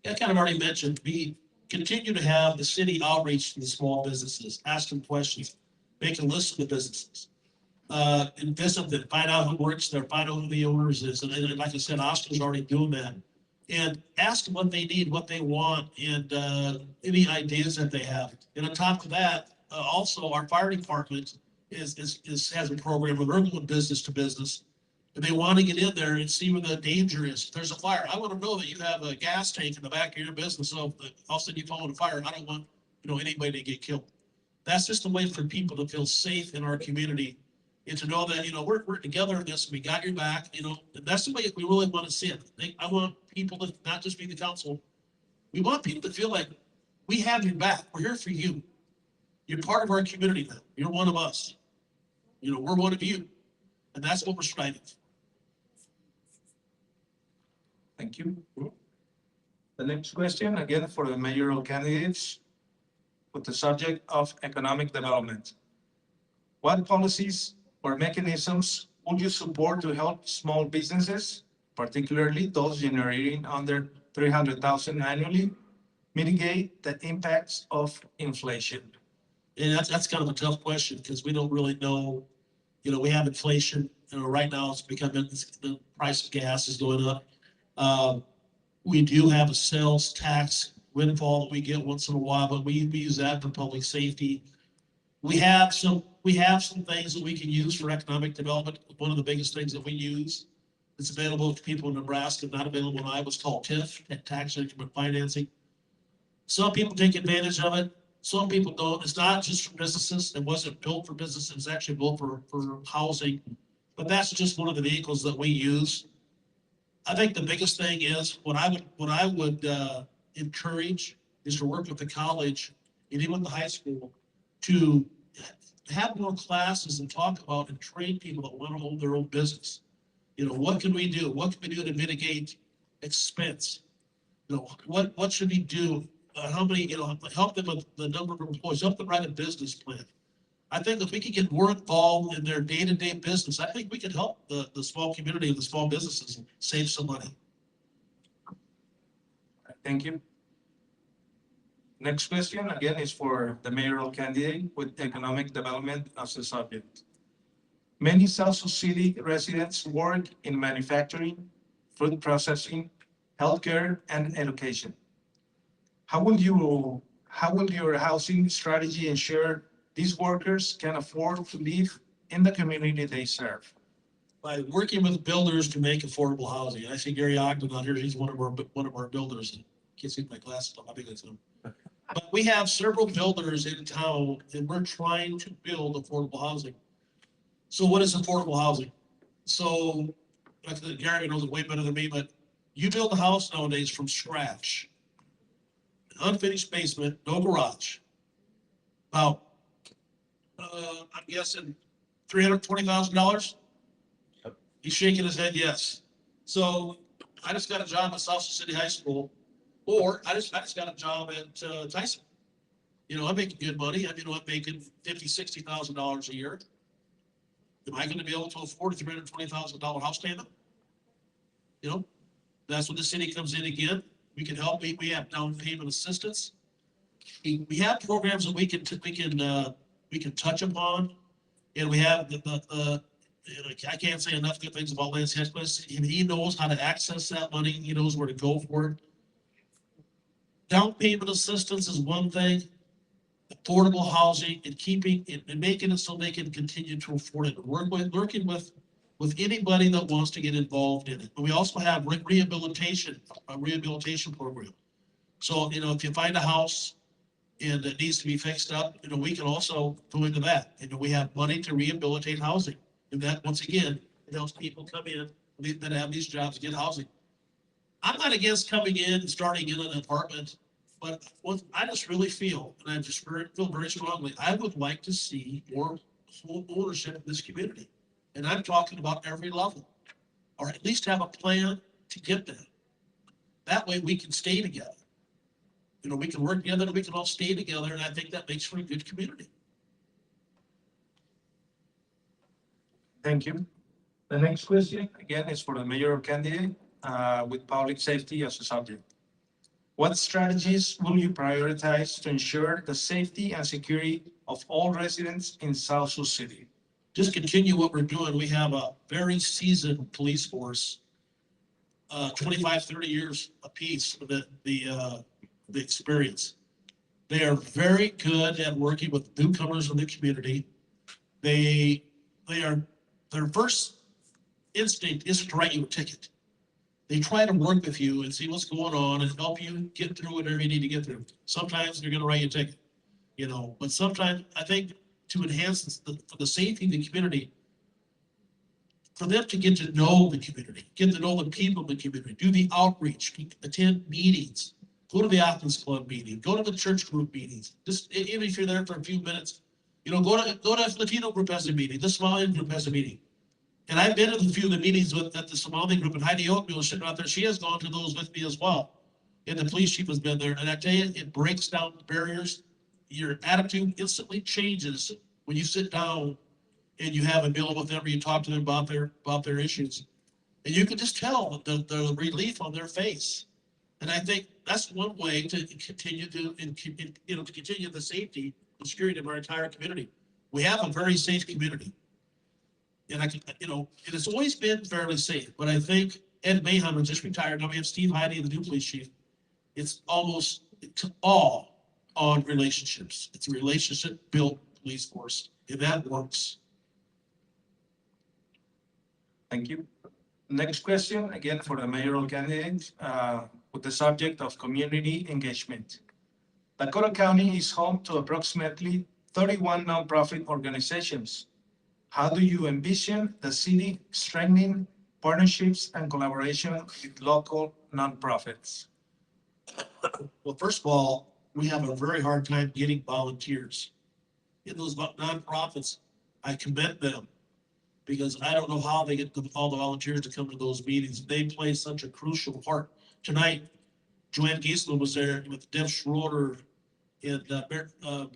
Yeah, I kind of already mentioned, we continue to have the city outreach to the small businesses, ask them questions, make a list of the businesses. And visit them, find out who works there, find out who the owners is. And like I said, Oscar's already doing that. And ask them what they need, what they want, and any ideas that they have. And on top of that, also our fire department has a program where they're going business to business. And they want to get in there and see where the danger is. If there's a fire, I want to know that you have a gas tank in the back of your business. So all of a sudden you fall in a fire. I don't want, you know, anybody to get killed. That's just a way for people to feel safe in our community and to know that, you know, we're together in this. We got your back, you know, and that's the way we really want to see it. I want people to not just be the council. We want people to feel like we have your back. We're here for you. You're part of our community now. You're one of us. You know, we're one of you. And that's what we're striving for. Thank you. The next question, again, for the mayoral candidates, with the subject of economic development. What policies or mechanisms would you support to help small businesses, particularly those generating under 300,000 annually, mitigate the impacts of inflation? And that's kind of a tough question because we don't really know, we have inflation, right now it's becoming, the price of gas is going up. We do have a sales tax windfall that we get once in a while, but we use that for public safety. We have some things that we can use for economic development. One of the biggest things that we use that's available to people in Nebraska, not available in Iowa, is called TIF, tax increment financing. Some people take advantage of it. Some people don't. It's not just for businesses. It wasn't built for businesses. It's actually built for housing. But that's just one of the vehicles that we use. I think the biggest thing is what I would encourage is to work with the college and even with the high school to have more classes and talk about and train people that want to own their own business. What can we do? What can we do to mitigate expense? What should we do? How many, help them with the number of employees, help them write a business plan. I think if we could get more involved in their day-to-day business, I think we could help the small community and the small businesses save some money. Thank you. Next question, again, is for the mayoral candidate with economic development as a subject. Many South Sioux City residents work in manufacturing, food processing, healthcare, and education. How will your housing strategy ensure these workers can afford to live in the community they serve? By working with builders to make affordable housing. I see Gary Ogden on here. He's one of our builders. Can't see my glasses. How big is him? But we have several builders in town, and we're trying to build affordable housing. So what is affordable housing? So Gary knows it way better than me, but you build a house nowadays from scratch. Unfinished basement, no garage. About, I'm guessing $320,000. He's shaking his head, yes. So I just got a job at South Sioux City High School, or I just got a job at Tyson. I'm making good money. I'm making $50,000, $60,000 a year. Am I going to be able to afford a $320,000 house payment? That's when the city comes in again. We can help. We have down payment assistance. We have programs that we can touch upon, and we have I can't say enough good things about Lance Hedges. He knows how to access that money. He knows where to go for it. Down payment assistance is one thing. Affordable housing and keeping and making it so they can continue to afford it. Working with anybody that wants to get involved in it. But we also have a rehabilitation program. So, if you find a house and it needs to be fixed up, we can also go into that. We have money to rehabilitate housing. And that, once again, it helps people come in that have these jobs get housing. I'm not against coming in and starting in an apartment, but what I just really feel, and I just feel very strongly, I would like to see more home ownership in this community. And I'm talking about every level, or at least have a plan to get there. That way we can stay together. We can work together and we can all stay together. And I think that makes for a good community. Thank you. The next question, again, is for the mayoral candidate with public safety as a subject. What strategies will you prioritize to ensure the safety and security of all residents in South Sioux City? Just continue what we're doing. We have a very seasoned police force, 25, 30 years apiece for the experience. They are very good at working with newcomers in the community. Their first instinct isn't to write you a ticket. They try to work with you and see what's going on and help you get through whatever you need to get through. Sometimes they're going to write you a ticket, but sometimes I think to enhance the safety of the community, for them to get to know the community, get to know the people of the community, do the outreach, attend meetings, go to the Athens Club meeting, go to the church group meetings. Just even if you're there for a few minutes, go to Latino group has a meeting, the Somalian group has a meeting. And I've been to a few of the meetings at the Somali group, and Heidi Oatmeal is sitting out there. She has gone to those with me as well. and the police chief has been there, and I tell you, it breaks down barriers. Your attitude instantly changes when you sit down and you have a meal with them, or you talk to them about their issues. And you can just tell the relief on their face. And I think that's one way to continue to continue the safety and security of our entire community. We have a very safe community. And it has always been fairly safe, but I think Ed Mahon was just retired. Now we have Steve Heide, the new police chief. It's all on relationships. It's a relationship built police force, and that works. Thank you. Next question, again for the mayoral candidate, with the subject of community engagement. Dakota County is home to approximately 31 nonprofit organizations. How do you envision the city strengthening partnerships and collaboration with local nonprofits? Well, first of all, we have a very hard time getting volunteers. In those nonprofits, I commend them because I don't know how they get all the volunteers to come to those meetings. They play such a crucial part. Tonight, Joanne Giesler was there with Deb Schroeder and head of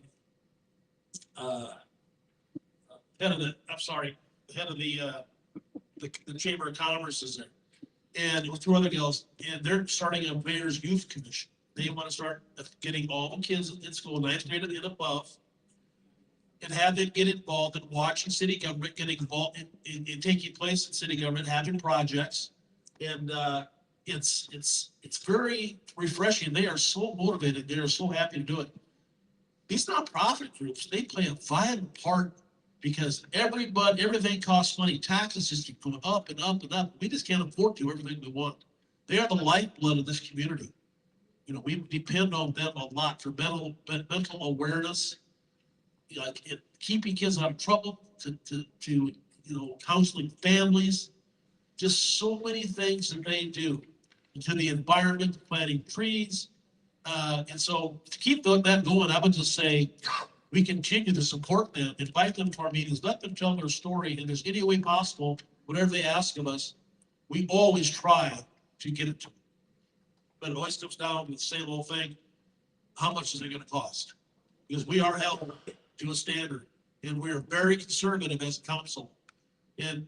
the Chamber of Commerce is there. And with two other girls, and they're starting a mayor's youth commission. They want to start getting all the kids in school, 9th grade and above, and have them get involved in watching city government, getting involved in taking place in city government, having projects. And it's very refreshing. They are so motivated. They are so happy to do it. These nonprofit groups, they play a vital part because everything costs money. Taxes just keep going up and up and up. We just can't afford to do everything we want. They are the lifeblood of this community. We depend on them a lot for mental awareness, keeping kids out of trouble, to counseling families, just so many things that they do to the environment, planting trees. And so to keep that going, I would just say we continue to support them, invite them to our meetings, let them tell their story. And there's any way possible, whatever they ask of us, we always try to get it to them. But it always comes down to the same old thing. How much is it going to cost? Because we are held to a standard and we're very conservative as a council. And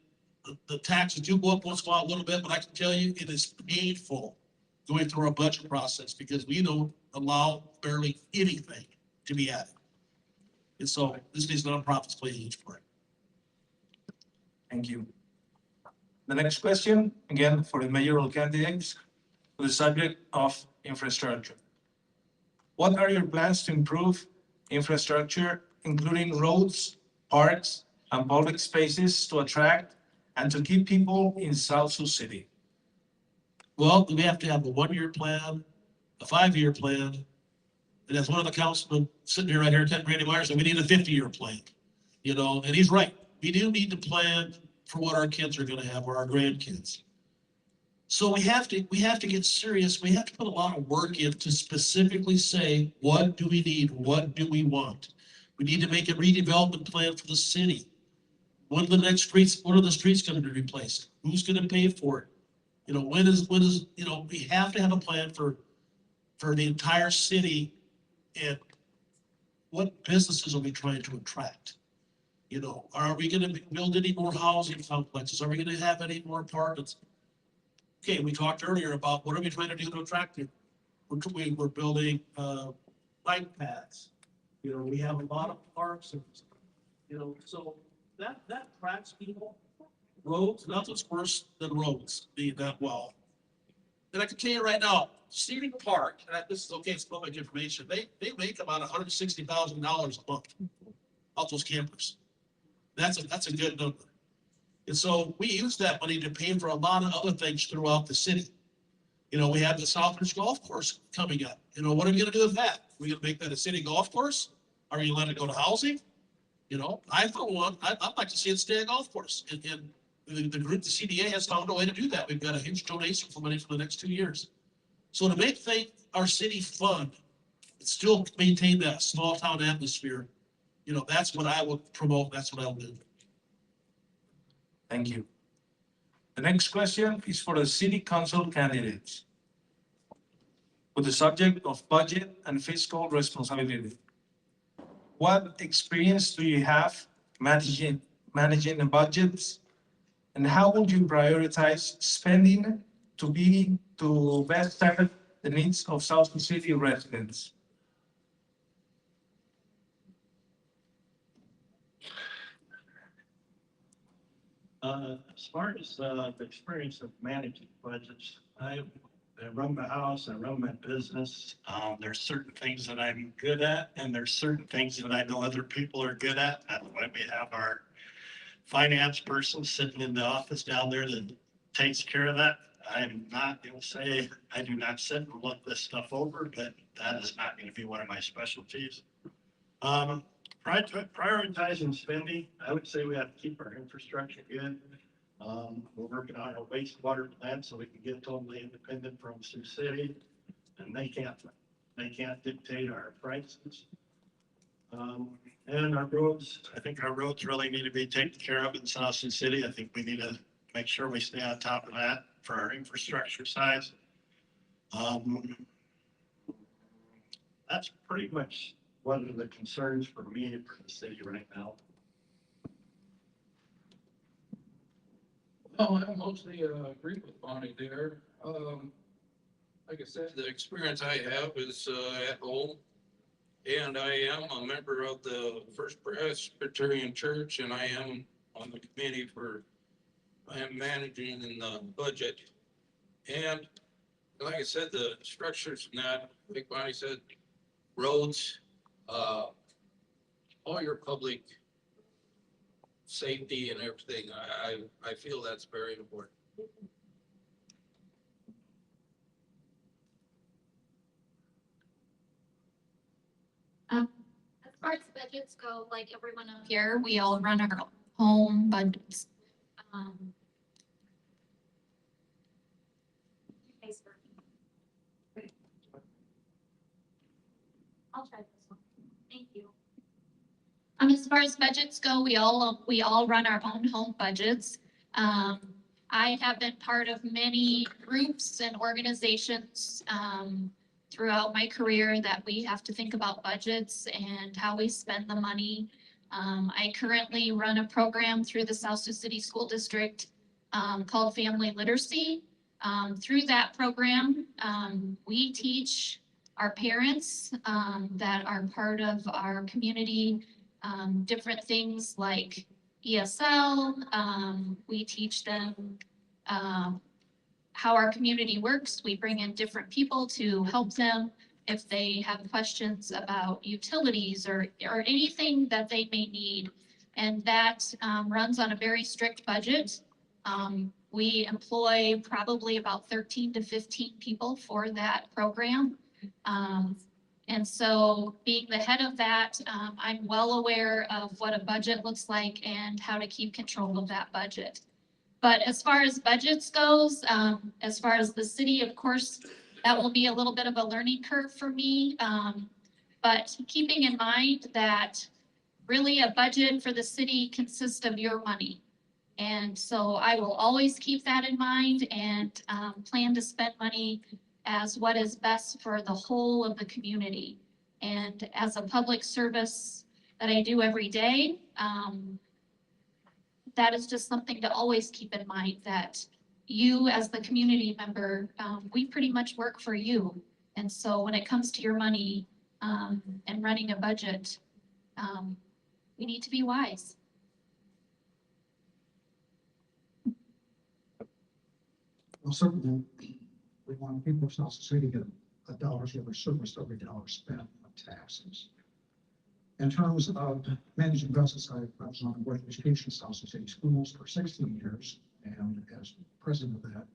the taxes do go up once in a while a little bit, but I can tell you it is painful going through our budget process because we don't allow barely anything to be added. And so these nonprofits play a huge part. Thank you. The next question, again, for the mayoral candidates, to the subject of infrastructure. What are your plans to improve infrastructure, including roads, parks, and public spaces to attract and to keep people in South Sioux City? Well, we have to have a 1-year plan, a 5-year plan. And as one of the councilmen sitting here right here, Randy Myers said, we need a 50-year plan. And he's right. We do need to plan for what our kids are going to have or our grandkids. So we have to get serious. We have to put a lot of work in to specifically say, what do we need? What do we want? We need to make a redevelopment plan for the city. What are the streets going to be replaced? Who's going to pay for it? When is we have to have a plan for the entire city, and what businesses are we trying to attract? Are we going to build any more housing complexes? Are we going to have any more apartments? Okay, we talked earlier about what are we trying to do to attract it? We're building bike paths. We have a lot of parks, and so that attracts people. Roads, nothing's worse than roads being that well. And I can tell you right now, Cedar Park, and this is okay, it's public information. They make about $160,000 a month off those campers. That's a good number. And so we use that money to pay for a lot of other things throughout the city. We have the Southbridge Golf Course coming up. What are we going to do with that? Are we going to make that a city golf course? Are we going to let it go to housing? I, for one, I'd like to see it stay a golf course. And the group, the CDA, has found a way to do that. We've got a huge donation for money for the next 2 years. So to make our city fun, still maintain that small town atmosphere, that's what I would promote. That's what I'll do. Thank you. The next question is for the city council candidates. with the subject of budget and fiscal responsibility. What experience do you have managing the budgets? And how would you prioritize spending to best serve the needs of South City residents? As far as the experience of managing budgets, I run my house, I run my business. There's certain things that I'm good at, and there's certain things that I know other people are good at. That's why we have our finance person sitting in the office down there that takes care of that. I'm not gonna say I do not sit and look this stuff over, but that is not gonna be one of my specialties. Prioritizing spending, I would say we have to keep our infrastructure good. We're working on a wastewater plant so we can get totally independent from Sioux City, and they can't dictate our prices. And our roads, I think our roads really need to be taken care of in South Sioux City. I think we need to make sure we stay on top of that for our infrastructure size. That's pretty much one of the concerns for me for the city right now. Well, I mostly agree with Bonnie there. Like I said, the experience I have is at home. And I am a member of the First Presbyterian Church, and I am on the committee I am managing in the budget. And like I said, the structure's not, like Bonnie said, roads, all your public safety and everything. I feel that's very important. As far as budgets go, like everyone up here, we all run our home budgets. I'll try this one. Thank you. As far as budgets go, we all run our own home budgets. I have been part of many groups and organizations throughout my career that we have to think about budgets and how we spend the money. I currently run a program through the South Sioux City School District called Family Literacy. Through that program, we teach our parents that are part of our community different things like ESL. We teach them how our community works. We bring in different people to help them if they have questions about utilities or anything that they may need. And that runs on a very strict budget. We employ probably about 13 to 15 people for that program. And so being the head of that, I'm well aware of what a budget looks like and how to keep control of that budget. But as far as budgets goes, as far as the city, of course, that will be a little bit of a learning curve for me. But keeping in mind that really a budget for the city consists of your money. And so I will always keep that in mind and plan to spend money as what is best for the whole of the community. And as a public service that I do every day, that is just something to always keep in mind, that you as the community member, we pretty much work for you. And so when it comes to your money and running a budget, we need to be wise. Well, certainly, we want people of South City to get a dollar's worth of service every dollar spent on taxes. In terms of managing budgets, I was on the Board of Education, South City Schools for 16 years, and as president of that,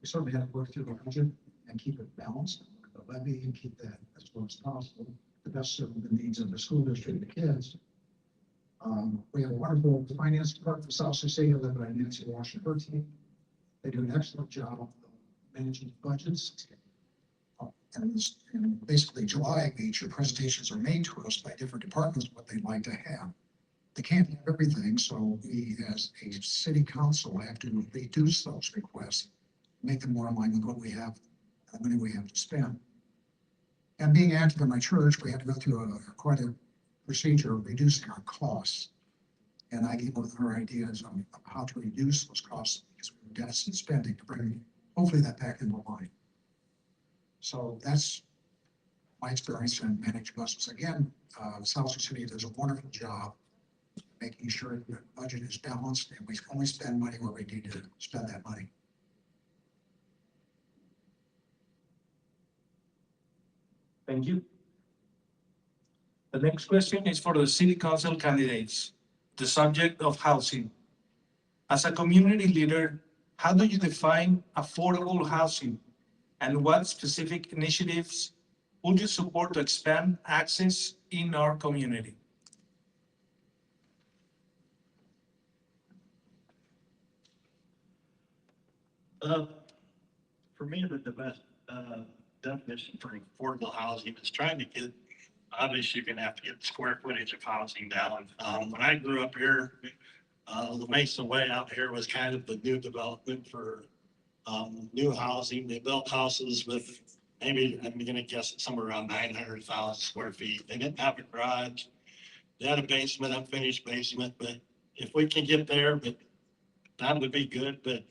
we certainly had to work through the budget and keep it balanced, the levy, and keep that as low as possible, to best serve the needs of the school district and the kids. We have a wonderful finance department for South City led by Nancy Walsh and her team. They do an excellent job of managing budgets. And basically July, major presentations are made to us by different departments what they'd like to have. They can't have everything, so we as a city council have to reduce those requests, make them more in line with what we have, the money we have to spend. And being active in my church, we had to go through quite a procedure of reducing our costs. And I gave her ideas on how to reduce those costs because we were deficit spending to bring, hopefully, that back into line. So that's my experience in managing buses. Again, South Sioux City does a wonderful job making sure the budget is balanced and we only spend money where we need to spend that money. Thank you. The next question is for the city council candidates, the subject of housing. As a community leader, how do you define affordable housing? And what specific initiatives would you support to expand access in our community? For me, the best definition for affordable housing is trying to get, obviously, you're gonna have to get the square footage of housing down. When I grew up here, the Mesa Way out here was kind of the new development for new housing. They built houses with maybe, I'm gonna guess it's somewhere around 900,000 square feet. They didn't have a garage. They had a basement, unfinished basement, but if we can get there, but that would be good. But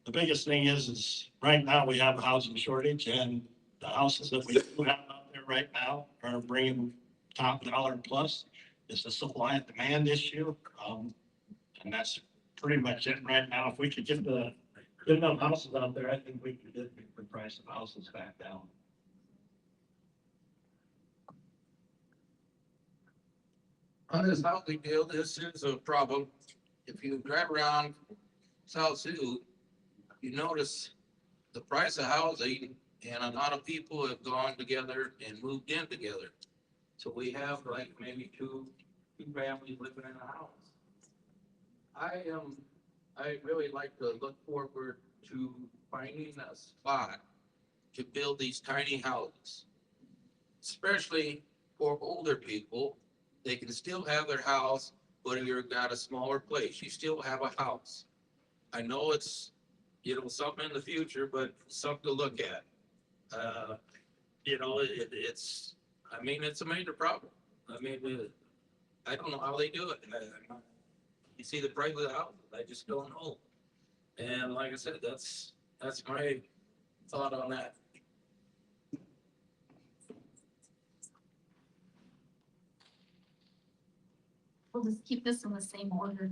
the biggest thing is right now we have a housing shortage, and the houses that we do have out there right now are bringing top dollar plus. It's a supply and demand issue. And that's pretty much it right now. If we could get enough houses out there, I think we could get the price of houses back down. On this housing deal, this is a problem. If you drive around South Sioux, you notice the price of housing, and a lot of people have gone together and moved in together. So we have like maybe two families living in a house. I really like to look forward to finding a spot to build these tiny houses, especially for older people. They can still have their house, but you've got a smaller place. You still have a house. I know it's, something in the future, but something to look at. It's a major problem. I don't know how they do it. You see the price of the house, I just don't know. And like I said, that's my thought on that. We'll just keep this in the same order.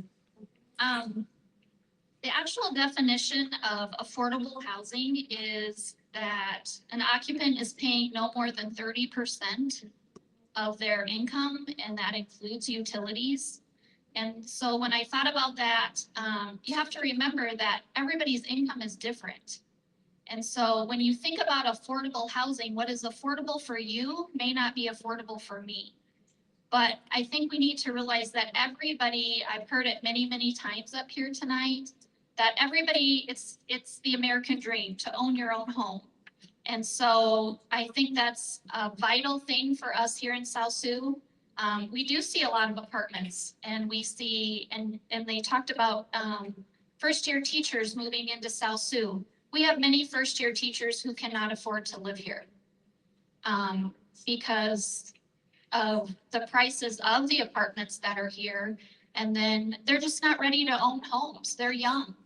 The actual definition of affordable housing is that an occupant is paying no more than 30% of their income, and that includes utilities. And so when I thought about that, you have to remember that everybody's income is different. And so when you think about affordable housing, what is affordable for you may not be affordable for me. But I think we need to realize that everybody, I've heard it many, many times up here tonight, that everybody, it's the American dream to own your own home. And so I think that's a vital thing for us here in South Sioux. We do see a lot of apartments, and we see, and they talked about first-year teachers moving into South Sioux. We have many first-year teachers who cannot afford to live here because of the prices of the apartments that are here. And then they're just not ready to own homes. They're young.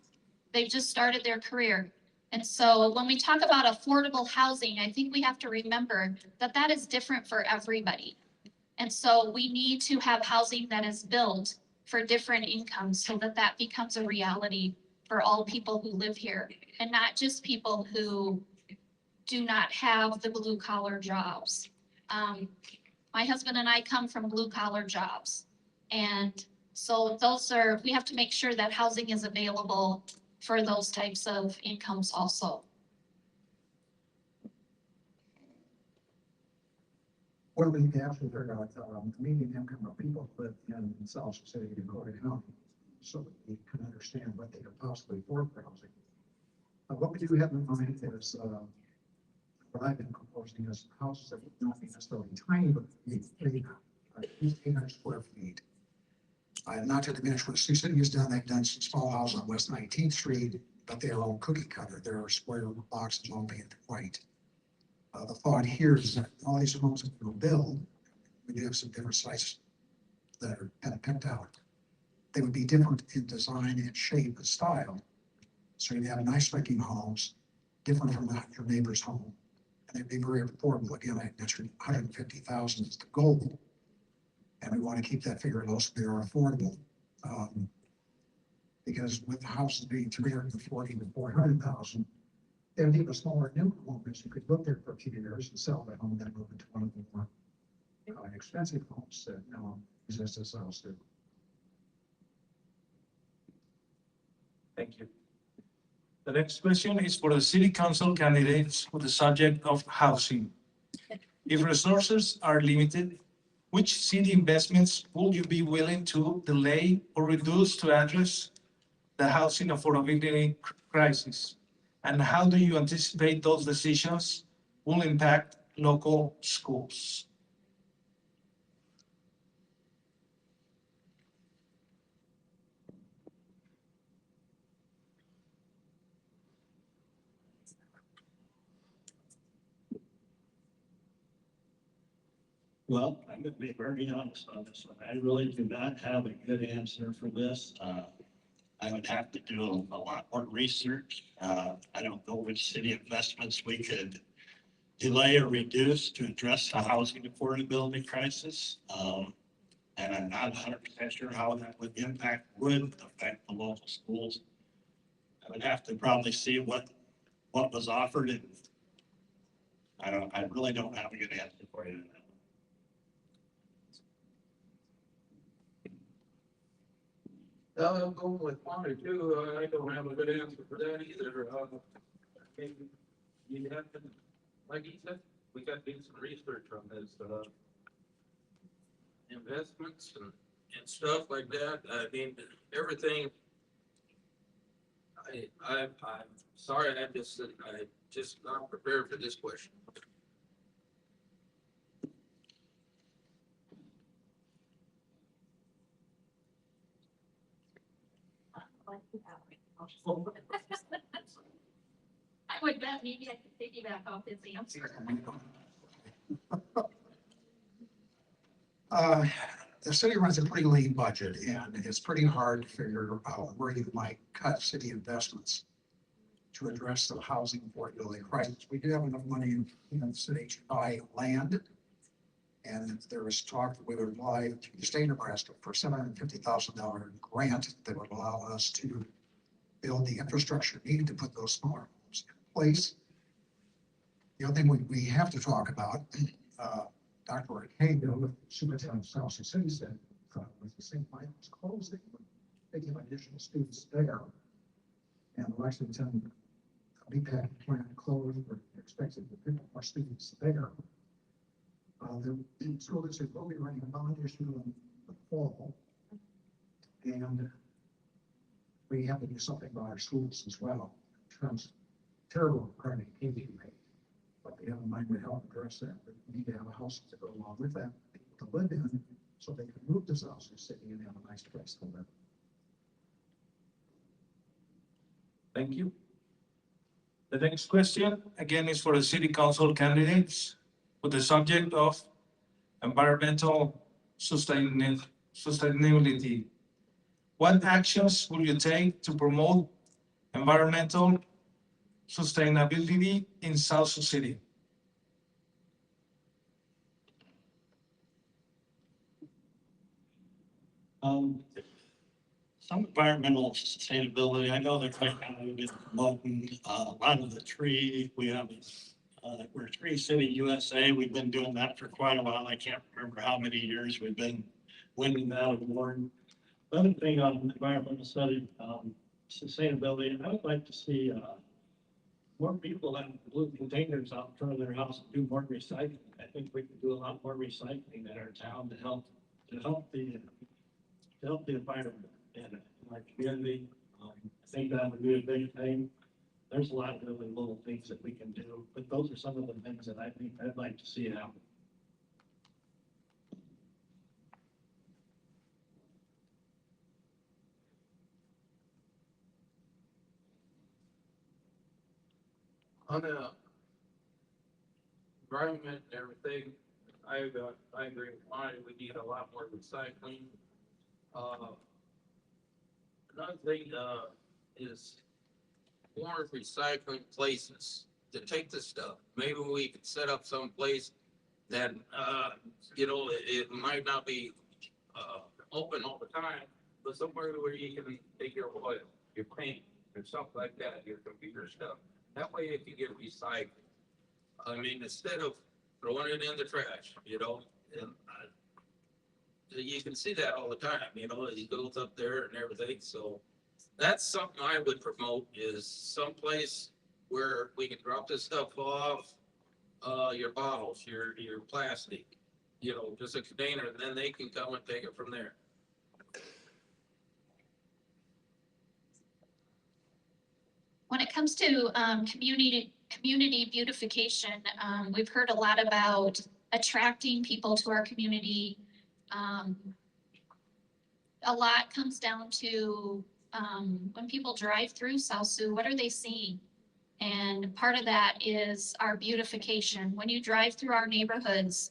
They've just started their career. And so when we talk about affordable housing, I think we have to remember that that is different for everybody. And so we need to have housing that is built for different incomes so that that becomes a reality for all people who live here, and not just people who do not have the blue collar jobs. My husband and I come from blue collar jobs. And so we have to make sure that housing is available for those types of incomes also. Well, we actually figured out the median income of people who live in South Sioux City, Dakota County, so that we can understand what they could possibly afford for housing. What we do have in mind is what I've been proposing is houses that would not be necessarily tiny, but be 800 square feet. Not to diminish what Sioux City has done. They've done some small houses on West 19th Street, but they are all cookie cutter. There are square boxes all painted white. The thought here is that all these homes that we'll build, we do have some different sites that are kind of picked out. They would be different in design and shape and style. So you have nice looking homes, different from your neighbor's home. And they'd be very affordable. Again, I mentioned 150,000 is the goal. And we want to keep that figure low so they are affordable. Because with houses being 340 to 400,000, they would need a smaller new home, because you could live there for a few years and sell that home, then move into one of the more expensive homes that now exist as house do. Thank you. The next question is for the city council candidates with the subject of housing. If resources are limited, which city investments will you be willing to delay or reduce to address the housing affordability crisis? And how do you anticipate those decisions will impact local schools? Well, I'm going to be very honest on this one. I really do not have a good answer for this. I would have to do a lot more research. I don't know which city investments we could delay or reduce to address the housing affordability crisis. And I'm not 100% sure how that would affect the local schools. I would have to probably see what was offered, and I really don't have a good answer for you on that. I'm going with one or two. I don't have a good answer for that either. Maybe you have to, like he said, we got to do some research on this, investments and stuff like that. I mean, everything. I'm sorry, I just not prepared for this question. I would bet maybe I could piggyback off his answer. The city runs a pretty lean budget, and it's pretty hard to figure out where you might cut city investments to address the housing affordability crisis. We do have enough money in the city to buy land. And there was talk that we would apply to the state of Nebraska for $750,000 grant that would allow us to build the infrastructure needed to put those smaller homes in place. The other thing we have to talk about, Dr. Cahill, the superintendent of South Sioux City, said with the St. Michael's closing, taking additional students there. And the Lexington BPAC plant closed, we're expected to pick up more students there. The school district will be running a bond issue in the fall. And we have to do something about our schools as well, in terms of terrible credit rate. But they have a mind to help address that. But we need to have a house to go along with that, to live in, so they can move to South Sioux City and have a nice place to live. Thank you. The next question, again, is for the city council candidates with the subject of environmental sustainability. What actions will you take to promote environmental sustainability in South Sioux City? Some environmental sustainability. I know that right now we've been promoting a lot of the tree. We have, we're Tree City USA. We've been doing that for quite a while. I can't remember how many years we've been winning that award. Another thing on environmental study, sustainability, I would like to see more people have blue containers out in front of their house and do more recycling. I think we could do a lot more recycling in our town to help the environment in our community. I think that would be a big thing. There's a lot of really little things that we can do, but those are some of the things that I think I'd like to see happen. environment and everything, I agree with Lonnie, we need a lot more recycling. Another thing, is more recycling places to take this stuff. Maybe we could set up some place that, it might not be, open all the time, but somewhere where you can take your oil, your paint, or something like that, your computer stuff. That way it can get recycled. I mean, instead of throwing it in the trash, and you can see that all the time, it goes up there and everything, so that's something I would promote, is someplace where we can drop this stuff off, your bottles, your plastic, just a container, and then they can come and take it from there. When it comes to community beautification, we've heard a lot about attracting people to our community. A lot comes down to when people drive through South Sioux, what are they seeing? And part of that is our beautification. When you drive through our neighborhoods,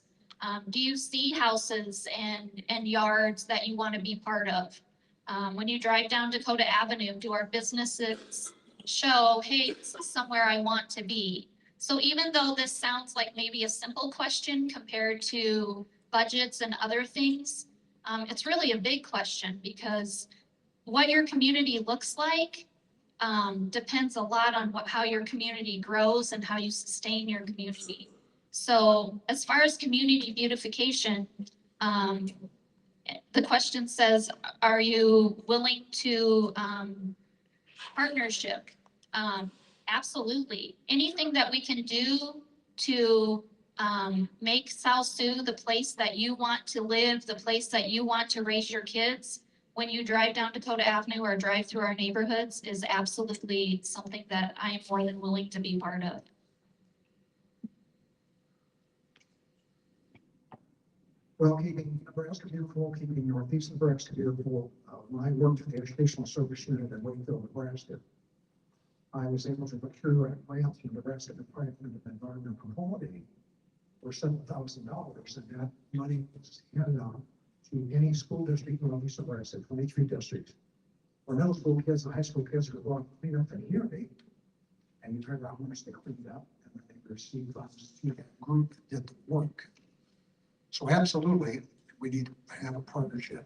do you see houses and yards that you want to be part of? When you drive down Dakota Avenue, do our businesses show, hey, this is somewhere I want to be? So even though this sounds like maybe a simple question compared to budgets and other things, it's really a big question, because what your community looks like depends a lot on how your community grows and how you sustain your community. So as far as community beautification, the question says, are you willing to partnership? Absolutely. Anything that we can do to make South Sioux the place that you want to live, the place that you want to raise your kids when you drive down Dakota Avenue or drive through our neighborhoods, is absolutely something that I am more than willing to be part of. Well, keeping Nebraska beautiful, keeping Northeast Nebraska beautiful. When I worked at the Educational Service Unit in Wakefield, Nebraska, I was able to procure a grant from the Nebraska Department of Environmental Quality for several $1,000, and that money was handed out to any school district in Northeast Nebraska, 23 districts, where middle school kids and high school kids are going to clean up the community, and you turn around once they cleaned up, and then they receive funds to that group that did the work. So absolutely, we need to have a partnership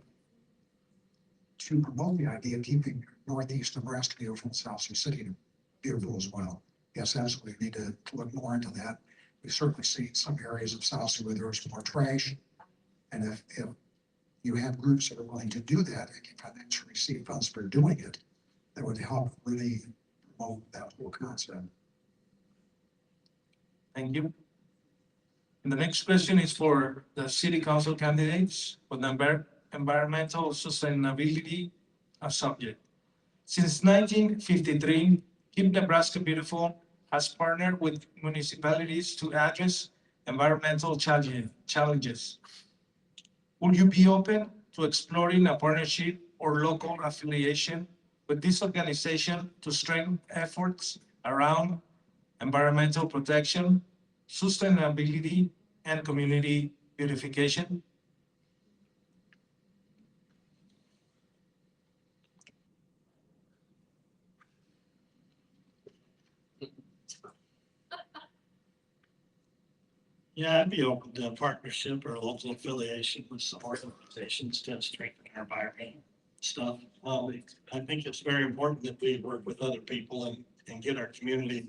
to promote the idea of keeping Northeast Nebraska beautiful and South Sioux City beautiful as well. Yes, absolutely, we need to look more into that. We certainly see some areas of South Sioux where there's more trash. And if you have groups that are willing to do that and can financially receive funds for doing it, that would help really promote that whole concept. Thank you. And the next question is for the city council candidates with environmental sustainability as subject. Since 1953, Keep Nebraska Beautiful has partnered with municipalities to address environmental challenges. Would you be open to exploring a partnership or local affiliation with this organization to strengthen efforts around environmental protection, sustainability, and community beautification? Yeah, I'd be open to a partnership or a local affiliation with some organizations to strengthen our environment stuff. I think it's very important that we work with other people and get our community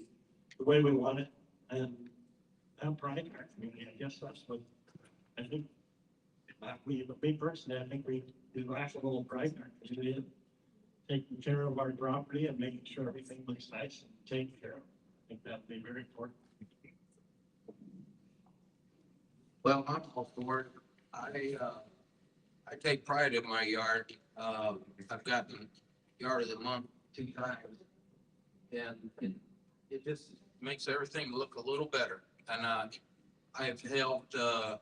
the way we want it, and have pride in our community. I guess that's what I think. Me personally, I think we lack a little pride in our community, taking care of our property and making sure everything looks nice and taken care of. I think that'd be very important. Well, I'm all for it. I take pride in my yard. I've gotten yard of the month 2 times. And it just makes everything look a little better. And I've helped a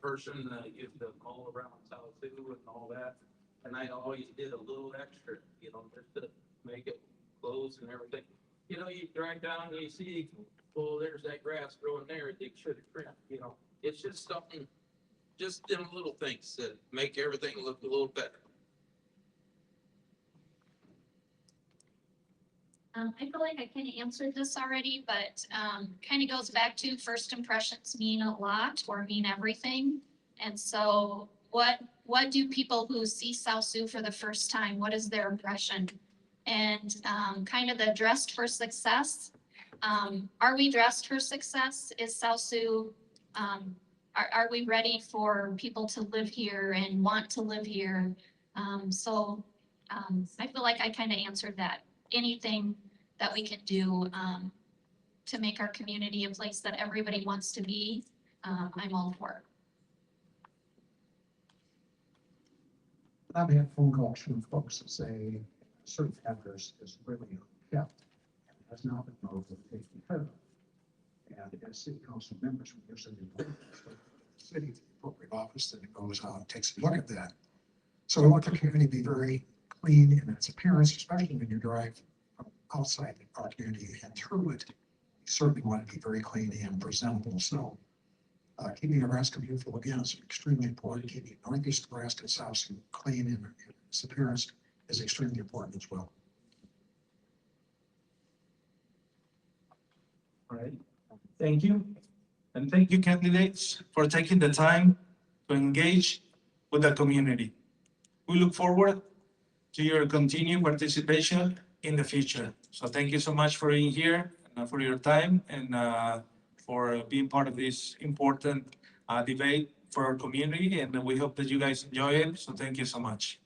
person that used to mow around South Sioux and all that. And I always did a little extra, just to make it close and everything. You drive down and you see oh, there's that grass growing there, they should have trimmed, you know. It's just something, just them little things that make everything look a little better. I feel like I kind of answered this already, but kind of goes back to first impressions mean a lot or mean everything. And so what do people who see South Sioux for the first time, what is their impression? And kind of the dressed for success. Are we dressed for success? Is South Sioux, are we ready for people to live here and want to live here? I feel like I kind of answered that. Anything that we can do to make our community a place that everybody wants to be, I'm all for. I've had phone calls from folks that say certain address is really unkept and has not been mowed or taken care of. And as city council members, we usually report to the city appropriate office that goes out and takes a look at that. So we want the community to be very clean in its appearance, especially when you drive from outside our community and through it. You certainly want to be very clean and presentable. So keeping Nebraska beautiful again is extremely important. Keeping Northeast Nebraska and South Sioux clean in its appearance is extremely important as well. All right, thank you. And thank you, candidates, for taking the time to engage with the community. We look forward to your continued participation in the future. So thank you so much for being here, for your time, and for being part of this important debate for our community. And we hope that you guys enjoy it. So thank you so much.